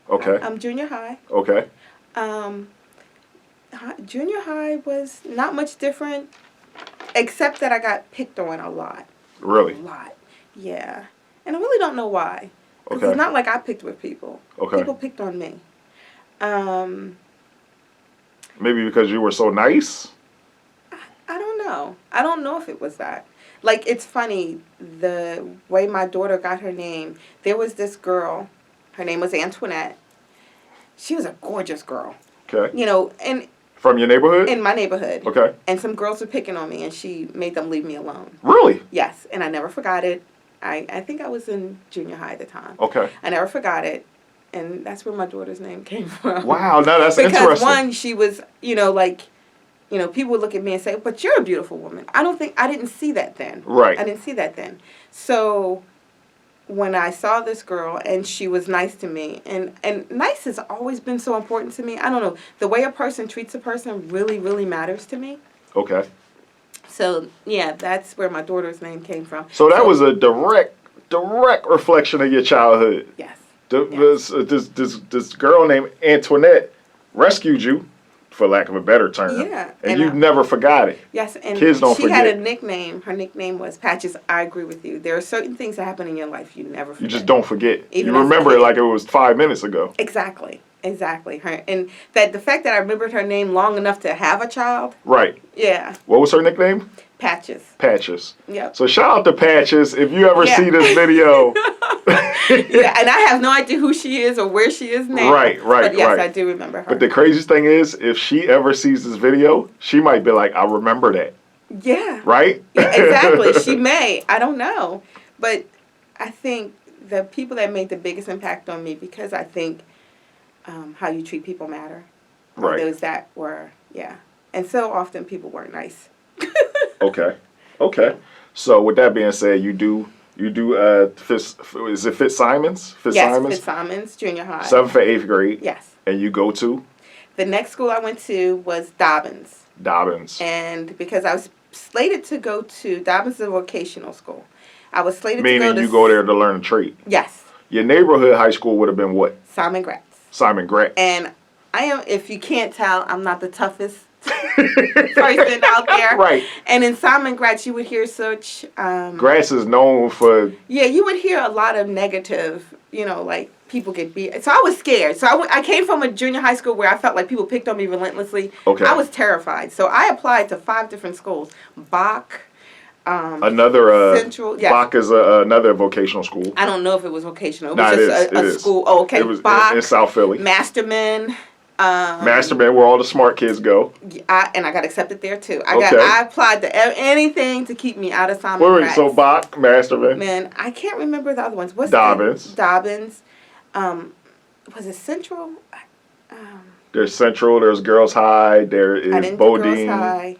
Okay. Junior high. Okay. Junior high was not much different, except that I got picked on a lot. Really? A lot. Yeah. And I really don't know why. Because Okay. it's not like I picked with people. Okay. People picked on me. Maybe because you were so nice? I don't know. I don't know if it was that. Like, it's funny, the way my daughter got her name, there was this girl, her name was Antoinette. She was a gorgeous girl. Okay. You know, and From your neighborhood? in my neighborhood. Okay. And some girls were picking on me, and she made them leave me alone. Really? Yes, and I never forgot it. I think I was in junior high at the time. Okay. I never forgot it, and that's where my daughter's name came from. Wow, no, that's Because interesting. one, she was, people would look at me and say, "But you're a beautiful woman." I didn't see that then. Right. I didn't see that then. So when I saw this girl and she was nice to me, and nice has always been so important to me. I don't know, the way a person treats a person really, really matters to me. Okay. So yeah, that's where my daughter's name came from. So that was a direct reflection of your childhood. Yes. This girl named Antoinette rescued you, for lack of a better term. Yeah, And and you never forgot it. Yes, and Kids don't she had a forget. nickname. Her nickname was Patches. I agree with you. There are certain things that happen in your life you never forget. You just don't forget. Even You as a remember it kid. like it was 5 minutes ago. Exactly. Her, and that the fact that I remembered her name long enough to have a child. Right. Yeah, What was her nickname? Patches. Patches. Yep. So shout out to Patches. If you ever Yeah. see this video. Yeah, and I have no idea who she is or where she is now. Right, But yes, right. I do remember her. But the craziest thing is, if she ever sees this video, she might be like, I remember that. yeah. Right? Yeah, exactly. She may. I don't know. But I think the people that made the biggest impact on me, because I think how you treat people matter. Are Right. Those that were, yeah. And so often people weren't nice. Okay. So with that being said, you do is it Fitzsimons? Yes, Fitzsimons Junior High. 7th and 8th grade. Yes. And you go to The next school I went to was Dobbins. Dobbins. And because I was slated to go to Dobbins is a vocational school. I was slated to go Meaning to... you go there to learn a trade. Yes. Your neighborhood high school would have been what? Simon Gratz. Simon Gratz. And I am, if you can't tell, I'm not the toughest person out there. Right. And in Simon Gratz, you would hear such... Gratz is known for... Yeah, you would hear a lot of negative, like people get beat. So I was scared. So I came from a junior high school where I felt like people picked on me relentlessly. Okay. I was terrified. So I applied to 5 different schools. Bach, Another... Central, yes. Bach is another vocational school. I don't know if it was vocational. It Nah, was it just is, a it is. school. Oh, okay. It was Bach, in South Philly. Masterman. Masterman, where all the smart kids go. And I got accepted there too. Okay. I applied to anything to keep me out of Simon Wait, Gratz. so Bach, Masterman. Man, I can't remember the other ones. What's Dobbins. Dobbins. Was it Central? There's Central, there's Girls High, there I is didn't do Girls Bodine. High.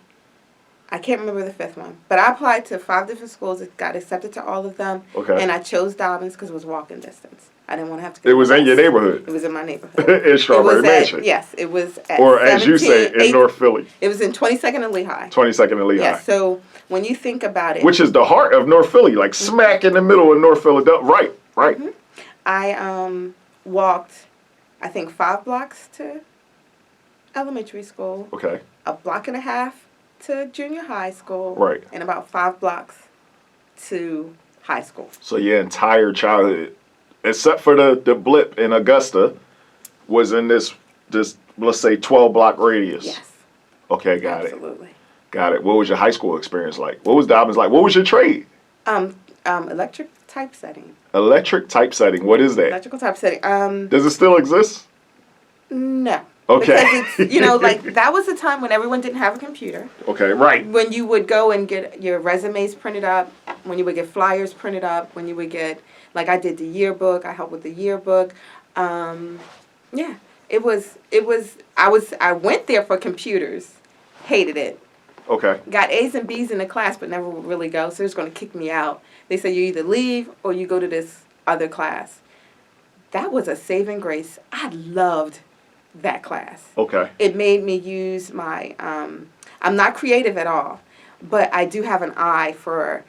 I can't remember the 5th one. But I applied to 5 different schools. Got accepted to all of them. Okay. And I chose Dobbins because it was walking distance. I didn't want to have to go It was to in your bus. neighborhood. It was in my neighborhood. In Strawberry it was Mansion. Yes, it was at Or as you say, 17, in North Philly. It was in 22nd and Lehigh. 22nd and Lehigh. Yeah, so when you think about it. Which is the heart of North Philly, like smack in the middle of North Philadelphia. Right. I walked, I think, 5 blocks to elementary school, Okay. a block and a half to junior high school, Right. and about 5 blocks to high school. So your entire childhood, except for the blip in Augusta, was in this let's say 12-block radius. Yes. Okay, got it. Absolutely. Got it. What was your high school experience like? What was Dobbins like? What was your trade? Electric typesetting. Electric typesetting. What is that? Electrical typesetting. Does it still exist? No. Okay. Because it's, like that was the time when everyone didn't have a computer. Okay, right. When you would go and get your resumes printed up, when you would get flyers printed up, when you would get, like I did the yearbook, I helped with the yearbook. Yeah, I went there for computers, hated it. Okay. Got A's and B's in the class, but never would really go, so they're just going to kick me out. They said you either leave or you go to this other class. That was a saving grace. I loved that class. Okay. It made me use my, I'm not creative at all, but I do have an eye for,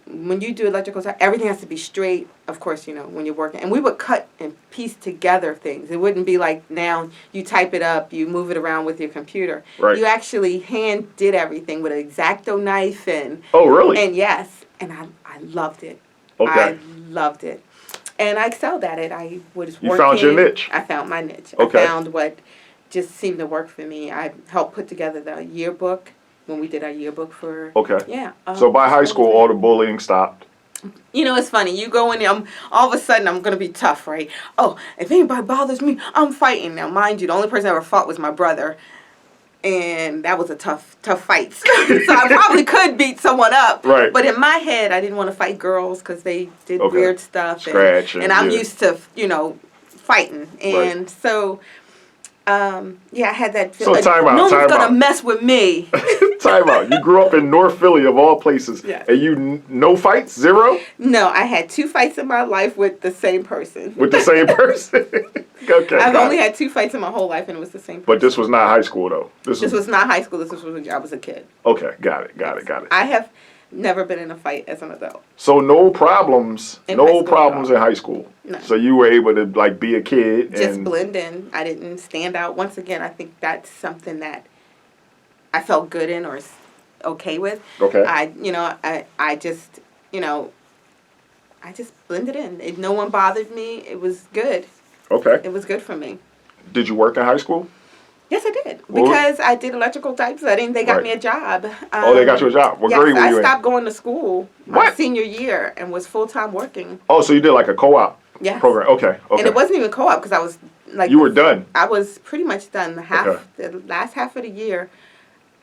when you do electrical stuff, everything has to be straight, of course, when you're working. And we would cut and piece together things. It wouldn't be like now you type it up, you move it around with your computer. Right. You actually hand did everything with an X-Acto knife and... Oh, really? And yes, and I loved it. Okay. I loved it. And I excelled at it. I was working. You found your niche. I found my niche. Okay. I found what just seemed to work for me. I helped put together the yearbook when we did our yearbook for... Okay. Yeah. So by high school, all the bullying stopped. It's funny. You go in there, all of a sudden, I'm going to be tough, right? Oh, if anybody bothers me, I'm fighting. Now, mind you, the only person I ever fought was my brother. And that was a tough fight. So I probably could beat someone up. Right. But in my head, I didn't want to fight girls because they did weird stuff. Scratch. And I'm used to, fighting. And so, I had that feeling. So time out. No one's going to mess with me. Time out. You grew up in North Philly, of all places. Yes. And you, no fights? Zero? No, I had 2 fights in my life with the same person. With the same person? Okay. I've only had 2 fights in my whole life, and it was the same person. But this was not high school, though. This was not high school. This was when I was a kid. Okay. Got it. I have never been in a fight as an adult. So no problems. In high school problems at in high school. No. So you were able to be a kid Just and blend in. I didn't stand out. Once again, I think that's something that I felt good in or okay with. Okay. I just blended in. If no one bothered me, it was good. Okay. It was good for me. Did you work in high school? Yes, I did. Because I did electrical typesetting. They got Right. me a job. They got you a job. What grade were you I in? stopped going to school my What? senior year and was full-time working. Oh, so you did like a co-op Yes. program. Okay. And it wasn't even co-op because I was like... You were done. I was pretty much done. Okay. The last half of the year,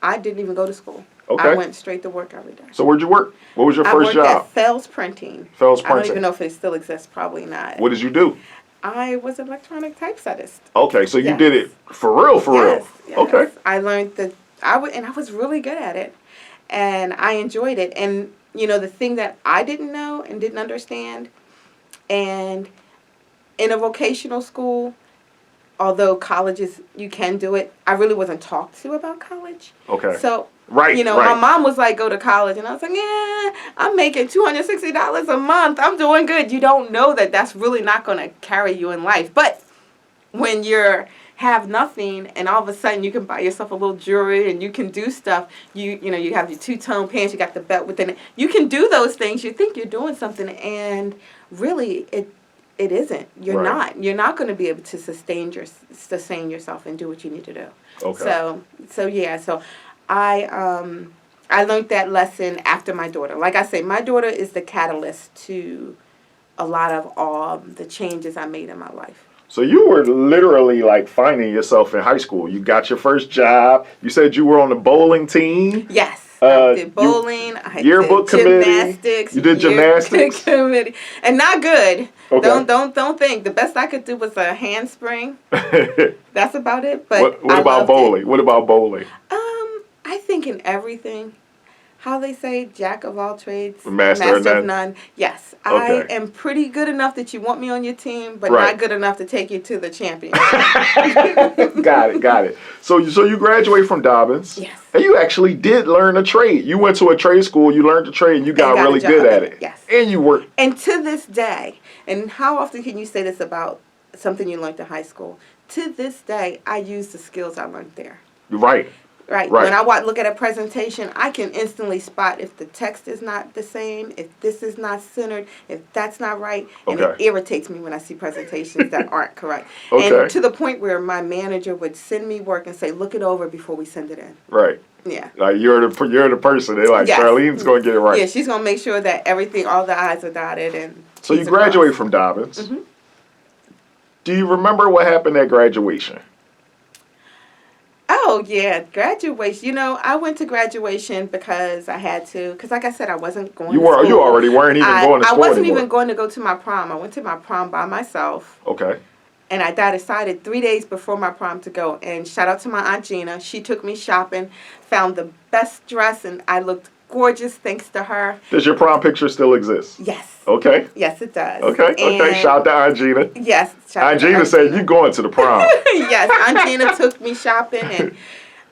I didn't even go to school. Okay. I went straight to work every day. So where'd you work? What was your I first worked job? at Fels Printing. Fels I don't Printing. even know if it still exists. Probably not. What did you do? I was an electronic typesettist. Okay, so you Yes. did it for real, Yes. Okay. I learned that I was really good at it, and I enjoyed it. And the thing that I didn't know and didn't understand, and in a vocational school, although colleges you can do it, I really wasn't talked to about college. Okay. So. Right. My mom was like, go to college. And I was like, yeah, I'm making $260 a month. I'm doing good. You don't know that that's really not going to carry you in life. But when you have nothing and all of a sudden you can buy yourself a little jewelry and you can do stuff, you have your 2-tone pants, you got the belt within it. You can do those things. You think you're doing something, and really it isn't. You're Right. not. You're not going to be able to sustain yourself and do what you need to do. Okay. So I learned that lesson after my daughter. Like I say, my daughter is the catalyst to a lot of all the changes I made in my life. So you were literally finding yourself in high school. You got your first job. You said you were on the bowling team. Yes. I did bowling. I yearbook did committee. gymnastics. You did gymnastics? Committee. And not good. Okay. Don't think. The best I could do was a handspring. That's about it. But what about bowling? What about bowling? I think in everything, how they say, jack of all trades, Master of none. Yes, Okay. I am pretty good enough that you want me on your team, but Right. not good enough to take you to the championship. Got it. So you graduated from Dobbins. Yes. And you actually did learn a trade. You went to a trade school, you learned a trade, and you got got a really job good at in it, it. yes. And you worked. And to this day, and how often can you say this about something you learned in high school? To this day, I use the skills I learned there. Right. Right. Right. When I look at a presentation, I can instantly spot if the text is not the same, if this is not centered, if that's not right. And Okay. it irritates me when I see presentations that aren't correct. Okay. And to the point where my manager would send me work and say, look it over before we send it in. Right. Yeah. You're the person. They're like, Yes. Charlene's going to get it right. Yeah, she's going to make sure that all the I's are dotted. And So you T's are graduated crossed. from Dobbins. Mhm. Do you remember what happened at graduation? Oh, yeah, graduation. You know, I went to graduation because I had to. Because, like I said, I wasn't going to school. You already weren't even going to school I wasn't anymore. even going to go to my prom. I went to my prom by myself. Okay. And I decided 3 days before my prom to go. And shout out to my Aunt Gina. She took me shopping, found the best dress, and I looked gorgeous thanks to her. Does your prom picture still exist? Yes. Okay. Yes, it does. Okay. Shout out to Aunt Gina. Yes. Aunt Gina said you going to the prom. Yes, Aunt Gina took me shopping.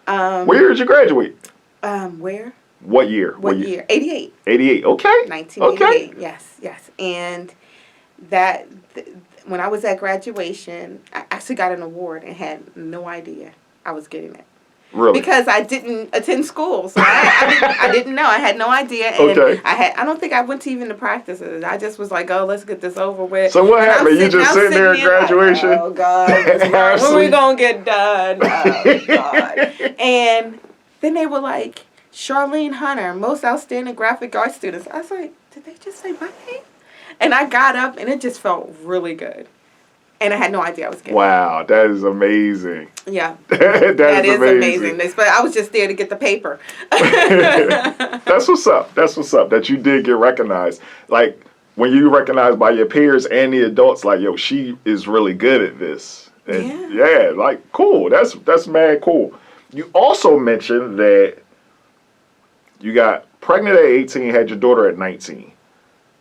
And Where did you graduate? where? What year? What year? 88. 88. Okay. 1988. Okay. Yes. And when I was at graduation, I actually got an award and had no idea I was getting it. Really? Because I didn't attend school, so I didn't know. I had no idea, and Okay. I don't think I went to even the practices. I just was like, "Oh, let's get this over with." So what And I'm happened? You just sitting there at graduation? Like, oh God, when we gonna get done? Oh God! And then they were like, Charlene Hunter, most outstanding graphic arts students. I was like, did they just say my name? And I got up, and it just felt really good. And I had no idea I was getting it. Wow, that is amazing. Yeah. that is amazing. But I was just there to get the paper. That's what's up. That you did get recognized. Like, when you recognized by your peers and the adults, like, yo, she is really good at this. And yeah, like, cool. That's mad cool. You also mentioned that you got pregnant at 18, had your daughter at 19.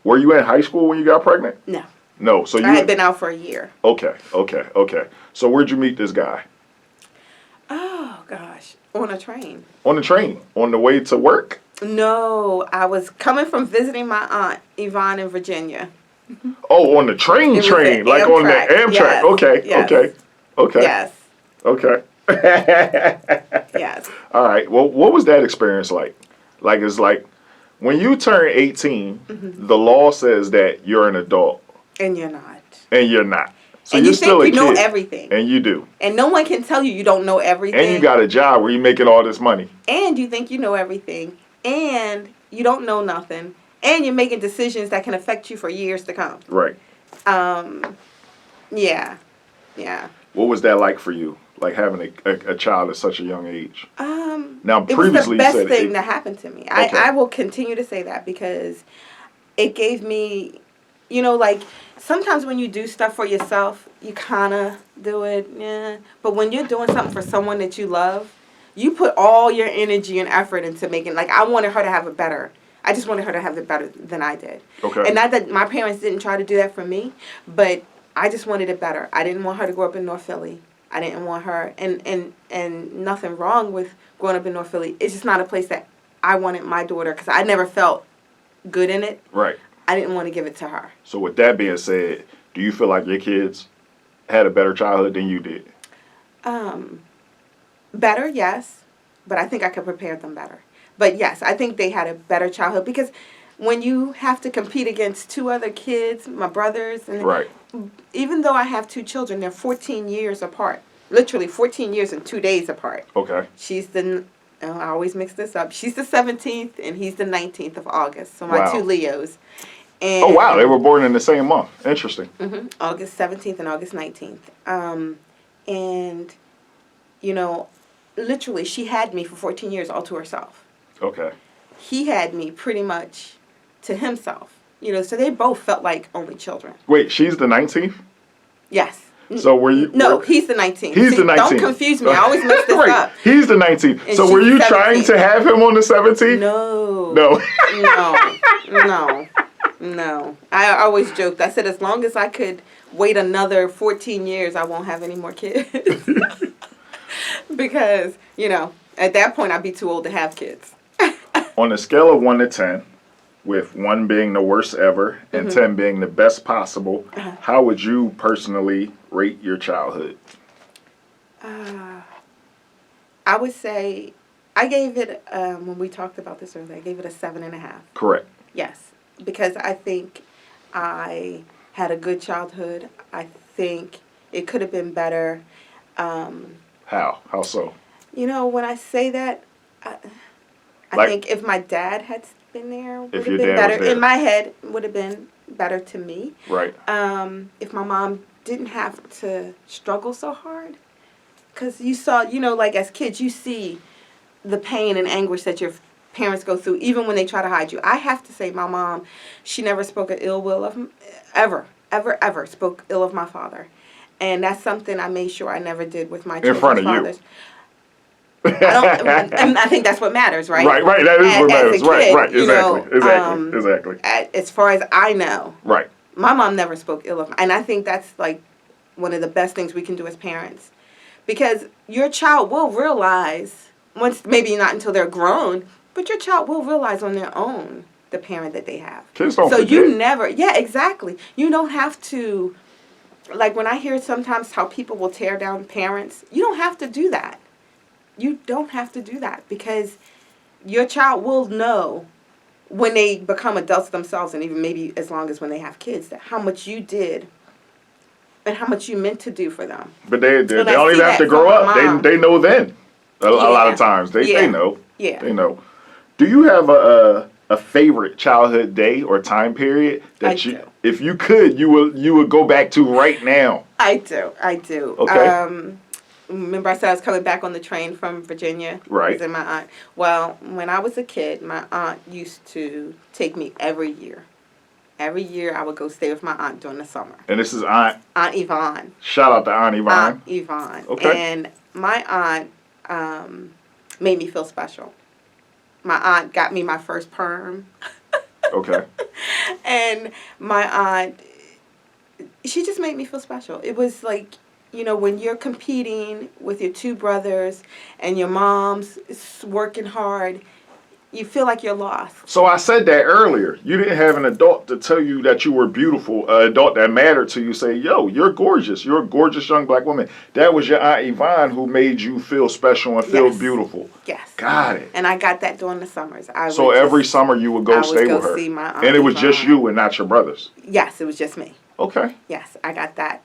Were you in high school when you got pregnant? No. No, so I had been out for a year. Okay. So where'd you meet this guy? Oh, gosh. On a train. On the train? On the way to work? No, I was coming from visiting my aunt, Yvonne, in Virginia. Oh, on the train, It was like the on the Amtrak. Amtrak. Yes. Okay. Yes. Okay. Yes. All right. Well, what was that experience like? Like, it's like when you turn 18, the law says that you're an adult. And you're not. And you're not. So and you're you still think a you kid. know everything. And you do. And no one can tell you you don't know everything. And you got a job where you're making all this money. And you think you know everything. And you don't know nothing. And you're making decisions that can affect you for years to come. Right. Yeah. What was that like for you? Like having a child at such a young age? Now, It was previously the best you said thing that happened to me. Okay. I will continue to say that because it gave me, you know, like sometimes when you do stuff for yourself, you kind of do it, yeah. But when you're doing something for someone that you love, you put all your energy and effort into making, like I wanted her to have it better. I just wanted her to have it better than I did. Okay. And not that my parents didn't try to do that for me, but I just wanted it better. I didn't want her to grow up in North Philly. I didn't want her, and nothing wrong with growing up in North Philly. It's just not a place that I wanted my daughter, because I never felt good in it. Right. I didn't want to give it to her. So with that being said, do you feel like your kids had a better childhood than you did? Better, yes, but I think I could prepare them better. But yes, I think they had a better childhood, because when you have to compete against two other kids, my brothers, and Right. even though I have two children, they're 14 years apart. Literally 14 years and 2 days apart. Okay. She's I always mix this up. She's the 17th and he's the 19th of August. So my Wow. two Leos. And Oh, wow. They were born in the same month. Interesting. August 17th and August 19th. And, you know, literally she had me for 14 years all to herself. Okay. He had me pretty much to himself. You know, so they both felt like only children. Wait, she's the 19th? Yes. So were you... No, he's the 19th. He's See, the 19th. Don't confuse me. I always mix this right. up. He's the 19th. And So she's were you the trying 17th. to have him on the 17th? No. No. No. I always joked. I said as long as I could wait another 14 years, I won't have any more kids. Because, you know, at that point, I'd be too old to have kids. On a scale of 1 to 10, with 1 being the worst ever and 10 being the best possible, how would you personally rate your childhood? I would say, I gave it, when we talked about this earlier, I gave it a 7.5. Correct. Yes. Because I think I had a good childhood. I think it could have been better. How? How so? You know, when I say that, I Like- think if my dad had been there, would have your been dad better. was there. In my head, would have been better to me. Right. If my mom didn't have to struggle so hard, Because you saw, like as kids, you see the pain and anguish that your parents go through, even when they try to hide you. I have to say, my mom, she never spoke an ill will of ever spoke ill of my father. And that's something I made sure I never did with my children's front of fathers. you. And I think that's what matters, right? Right. That is what matters. As a kid, Right. Exactly. As far as I know, Right. my mom never spoke ill of me. And I think that's like one of the best things we can do as parents. Because your child will realize, once, maybe not until they're grown, but your child will realize on their own the parent that they have. Kids don't so forget. You never, yeah, exactly. You don't have to, like when I hear sometimes how people will tear down parents, you don't have to do that. You don't have to do that because your child will know when they become adults themselves, and even maybe as long as when they have kids, that how much you did and how much you meant to do for them. But they And I don't see even have that to grow from my up. mom. They know then. A lot of Yeah. times they know. Yeah. They know. Do you have a favorite childhood day or time period that I do. if you could, you would go back to right now? I do. Okay. Remember I said I was coming back on the train from Virginia? Right. Visiting my aunt. Well, when I was a kid, my aunt used to take me every year. Every year I would go stay with my aunt during the summer. And this is Aunt Yvonne. Shout out to Aunt Yvonne. Aunt Yvonne. Okay. And my aunt made me feel special. My aunt got me my first perm. Okay. And my aunt, she just made me feel special. It was like, when you're competing with your two brothers and your mom's working hard, you feel like you're lost. So I said that earlier. You didn't have an adult to tell you that you were beautiful, an adult that mattered to you. Say, yo, you're gorgeous. You're a gorgeous young black woman. That was your Aunt Yvonne who made you feel special and feel Yes. beautiful. Yes. Got it. And I got that during the summers. So every summer you would go stay with her. See my Aunt and it was just Yvonne. you and not your brothers. Yes, it was just me. Okay. Yes, I got that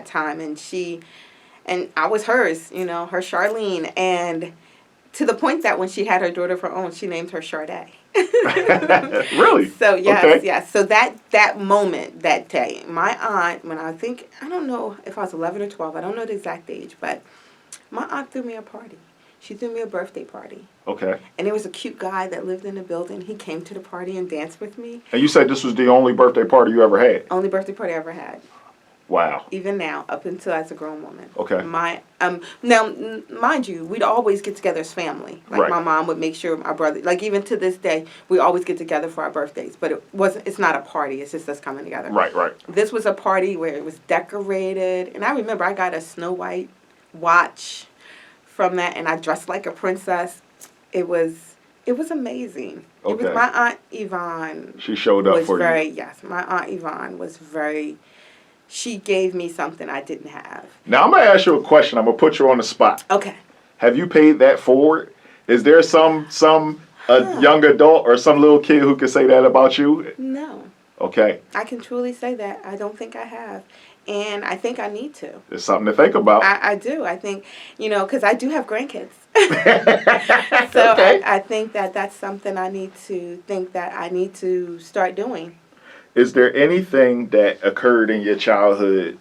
time. And I was hers, her Charlene. And to the point that when she had her daughter of her own, she named her Sade. Really? So yes, Okay. yes. So that moment, that day, my aunt, when I don't know if I was 11 or 12, I don't know the exact age, but my aunt threw me a party. She threw me a birthday party. Okay. And there was a cute guy that lived in the building. He came to the party and danced with me. And you said this was the only birthday party you ever had? Only birthday party I ever had. Wow. Even now, up until as a grown woman. Okay. Now, mind you, we'd always get together as family. Like Right. my mom would make sure my brother, like even to this day, we always get together for our birthdays. But it's not a party. It's just us coming together. Right. This was a party where it was decorated, and I remember I got a Snow White watch from that, and I dressed like a princess. It was amazing. Okay. It was my Aunt Yvonne. She showed up for you. Yes, my Aunt Yvonne was very. She gave me something I didn't have. Now, I'm going to ask you a question. I'm going to put you on the spot. Okay. Have you paid that forward? Is there some young adult or some little kid who can say that about you? No. Okay. I can truly say that. I don't think I have. And I think I need to. It's something to think about. I do. I think, because I do have grandkids. So Okay. I think that's something I need to start doing. Is there anything that occurred in your childhood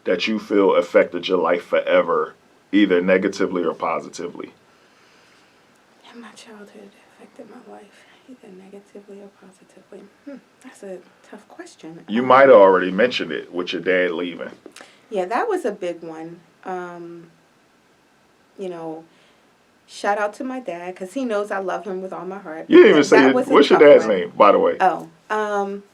that you feel affected your life forever, either negatively or positively? And my childhood affected my life either negatively or positively. That's a tough question. You might have already mentioned it with your dad leaving. Yeah, that was a big one. Shout out to my dad because he knows I love him with all my heart. You didn't even say That it. was a What's your tough dad's one. name, by the way? Oh,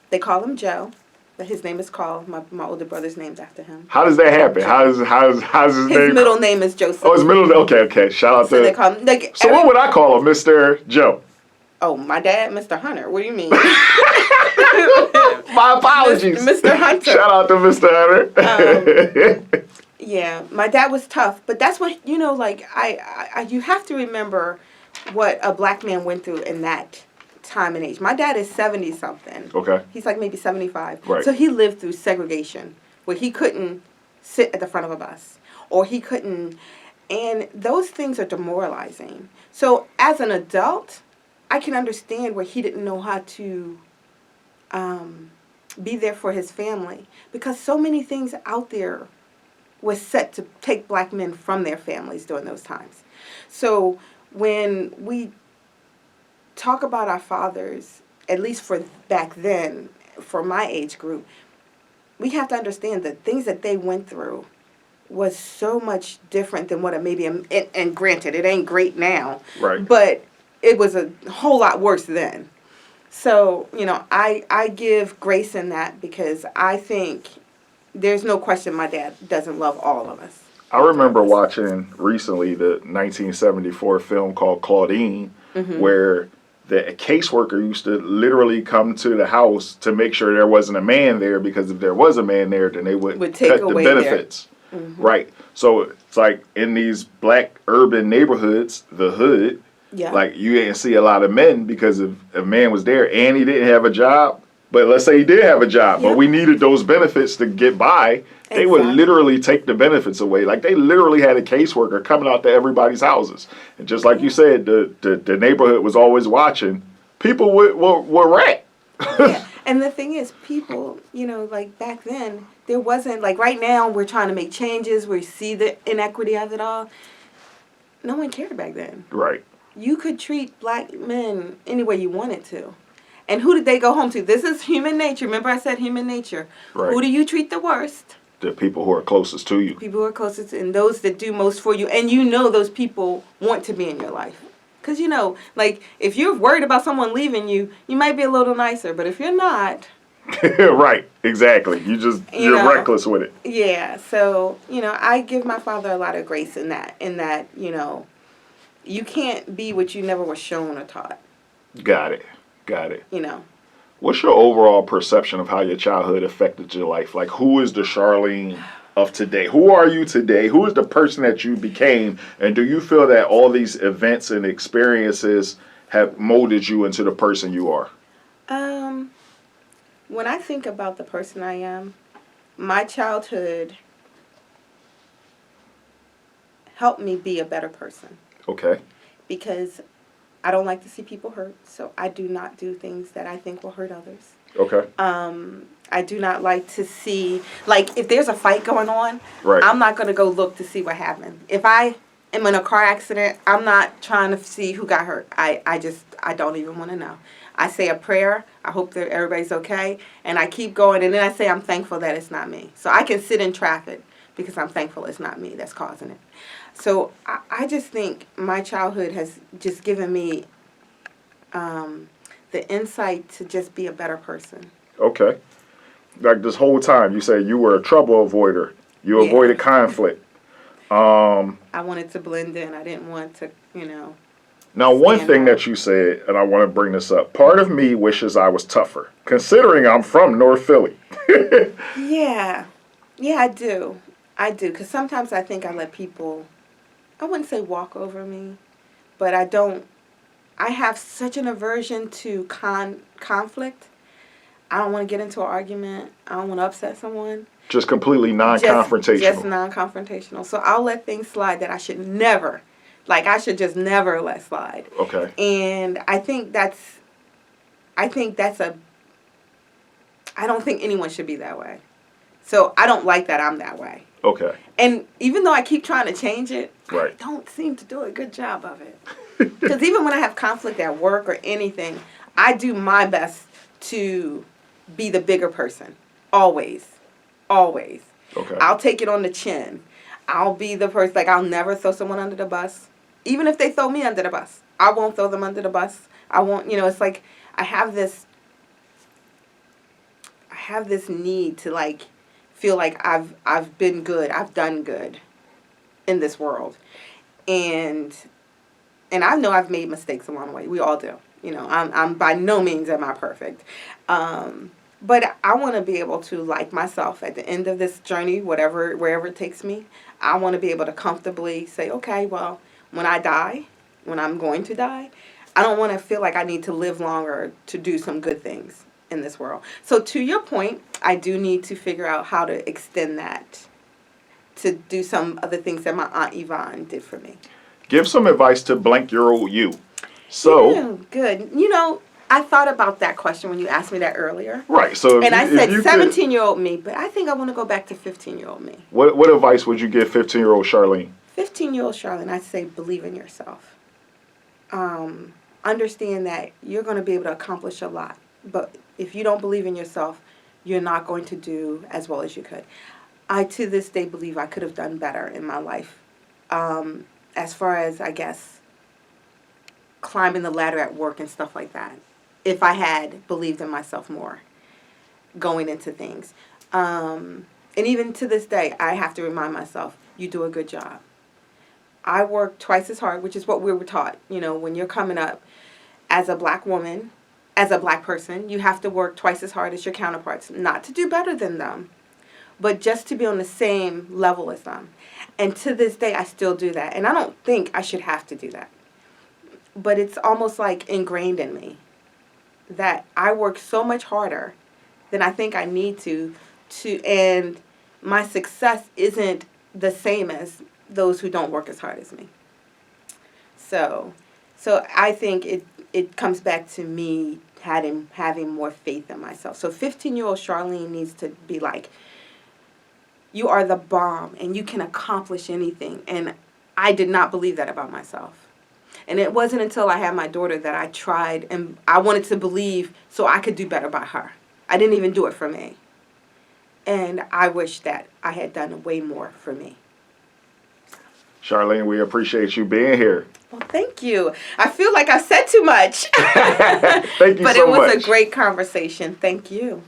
they call him Joe, but his name is Carl. My older brother's named after him. How does that happen? How's his name? His middle name is Joseph. Oh, his middle. Okay. Shout out So to. they call him. What would I call him, Mr. Joe? Oh, my dad, Mr. Hunter. What do you mean? My apologies, Mr. Hunter. Shout out to Mr. Hunter. Yeah, my dad was tough, but that's what I you have to remember what a black man went through in that time and age. My dad is 70 something. Okay. He's like maybe 75. Right. So he lived through segregation where he couldn't sit at the front of a bus or he couldn't, and those things are demoralizing. So as an adult, I can understand where he didn't know how to be there for his family because so many things out there was set to take black men from their families during those times. So when we talk about our fathers, at least for back then, for my age group, we have to understand the things that they went through was so much different than what it may be. And granted, it ain't great now, Right. but it was a whole lot worse then. So, I give grace in that because I think there's no question my dad doesn't love all of us. I remember watching recently the 1974 film called Claudine, where the caseworker used to literally come to the house to make sure there wasn't a man there, because if there was a man there, then they would take cut the away benefits. Right. So it's like in these black urban neighborhoods, the hood, like you didn't see a lot of men because if a man was there and he didn't have a job, but let's say he did have a job, but we needed those benefits to get by, they would literally take the benefits away. Like they literally had a caseworker coming out to everybody's houses. And just like you said, the neighborhood was always watching. People were rat. Yeah. And the thing is, people, like back then, there wasn't, like right now, we're trying to make changes. We see the inequity of it all. No one cared back then. Right. You could treat black men any way you wanted to. And who did they go home to? This is human nature. Remember I said human nature. Right. Who do you treat the worst? The people who are closest to you. People who are closest and those that do most for you. And those people want to be in your life. Because, like, if you're worried about someone leaving you, you might be a little nicer. But if you're not... Right, exactly. You're reckless with it. Yeah, so, I give my father a lot of grace in that, you can't be what you never were shown or taught. Got it. What's your overall perception of how your childhood affected your life? Like, who is the Charlene of today? Who are you today? Who is the person that you became? And do you feel that all these events and experiences have molded you into the person you are? When I think about the person I am, my childhood helped me be a better person. Okay. Because I don't like to see people hurt, so I do not do things that I think will hurt others. Okay. I do not like to see, like, if there's a fight going on, right. I'm not going to go look to see what happened. If I am in a car accident, I'm not trying to see who got hurt. I don't even want to know. I say a prayer. I hope that everybody's okay. And I keep going. And then I say I'm thankful that it's not me. So I can sit in traffic because I'm thankful it's not me that's causing it. So I just think my childhood has just given me the insight to just be a better person. Okay. Like this whole time, you say you were a trouble avoider. You avoided conflict. I wanted to blend in. I didn't want to, Now, one thing that you said, and I want to bring this up, part of me wishes I was tougher, considering I'm from North Philly. Yeah, I do. Because sometimes I think I let people, I wouldn't say walk over me, but I have such an aversion to conflict. I don't want to get into an argument. I don't want to upset someone. Just completely non-confrontational. Just non-confrontational. So I'll let things slide that I should never. Like, I should just never let slide. Okay. And I don't think anyone should be that way. So I don't like that I'm that way. Okay. And even though I keep trying to change it, right. I don't seem to do a good job of it. Because even when I have conflict at work or anything, I do my best to be the bigger person. Always. Always. Okay. I'll take it on the chin. I'll be the person, like, I'll never throw someone under the bus. Even if they throw me under the bus, I won't throw them under the bus. I won't, it's like I have this need to, like, feel like I've been good, I've done good in this world. And I know I've made mistakes along the way. We all do. I'm by no means am I perfect. But I want to be able to like myself at the end of this journey, wherever it takes me. I want to be able to comfortably say, okay, well, when I die, when I'm going to die, I don't want to feel like I need to live longer to do some good things in this world. So to your point, I do need to figure out how to extend that to do some of the things that my Aunt Yvonne did for me. Give some advice to blank-year-old you. So. Yeah, good. I thought about that question when you asked me that earlier. Right. So if And I you, said if you 17-year-old me, but I think I want to go back to 15-year-old me. what advice would you give 15-year-old Charlene? 15-year-old Charlene, I'd say believe in yourself. Understand that you're going to be able to accomplish a lot. But if you don't believe in yourself, you're not going to do as well as you could. I, to this day, believe I could have done better in my life. As far as, I guess, climbing the ladder at work and stuff like that. If I had believed in myself more going into things. And even to this day, I have to remind myself, you do a good job. I work twice as hard, which is what we were taught. You know, when you're coming up as a black woman, as a black person, you have to work twice as hard as your counterparts. Not to do better than them, but just to be on the same level as them. And to this day, I still do that. And I don't think I should have to do that. But it's almost like ingrained in me that I work so much harder than I think I need to, and my success isn't the same as those who don't work as hard as me. So I think it comes back to me having more faith in myself. So 15-year-old Charlene needs to be like, you are the bomb and you can accomplish anything. And I did not believe that about myself. And it wasn't until I had my daughter that I tried and I wanted to believe so I could do better by her. I didn't even do it for me. And I wish that I had done way more for me. Charlene, we appreciate you being here. Well, thank you. I feel like I said too much. Thank you But so it was much. a great conversation. Thank you.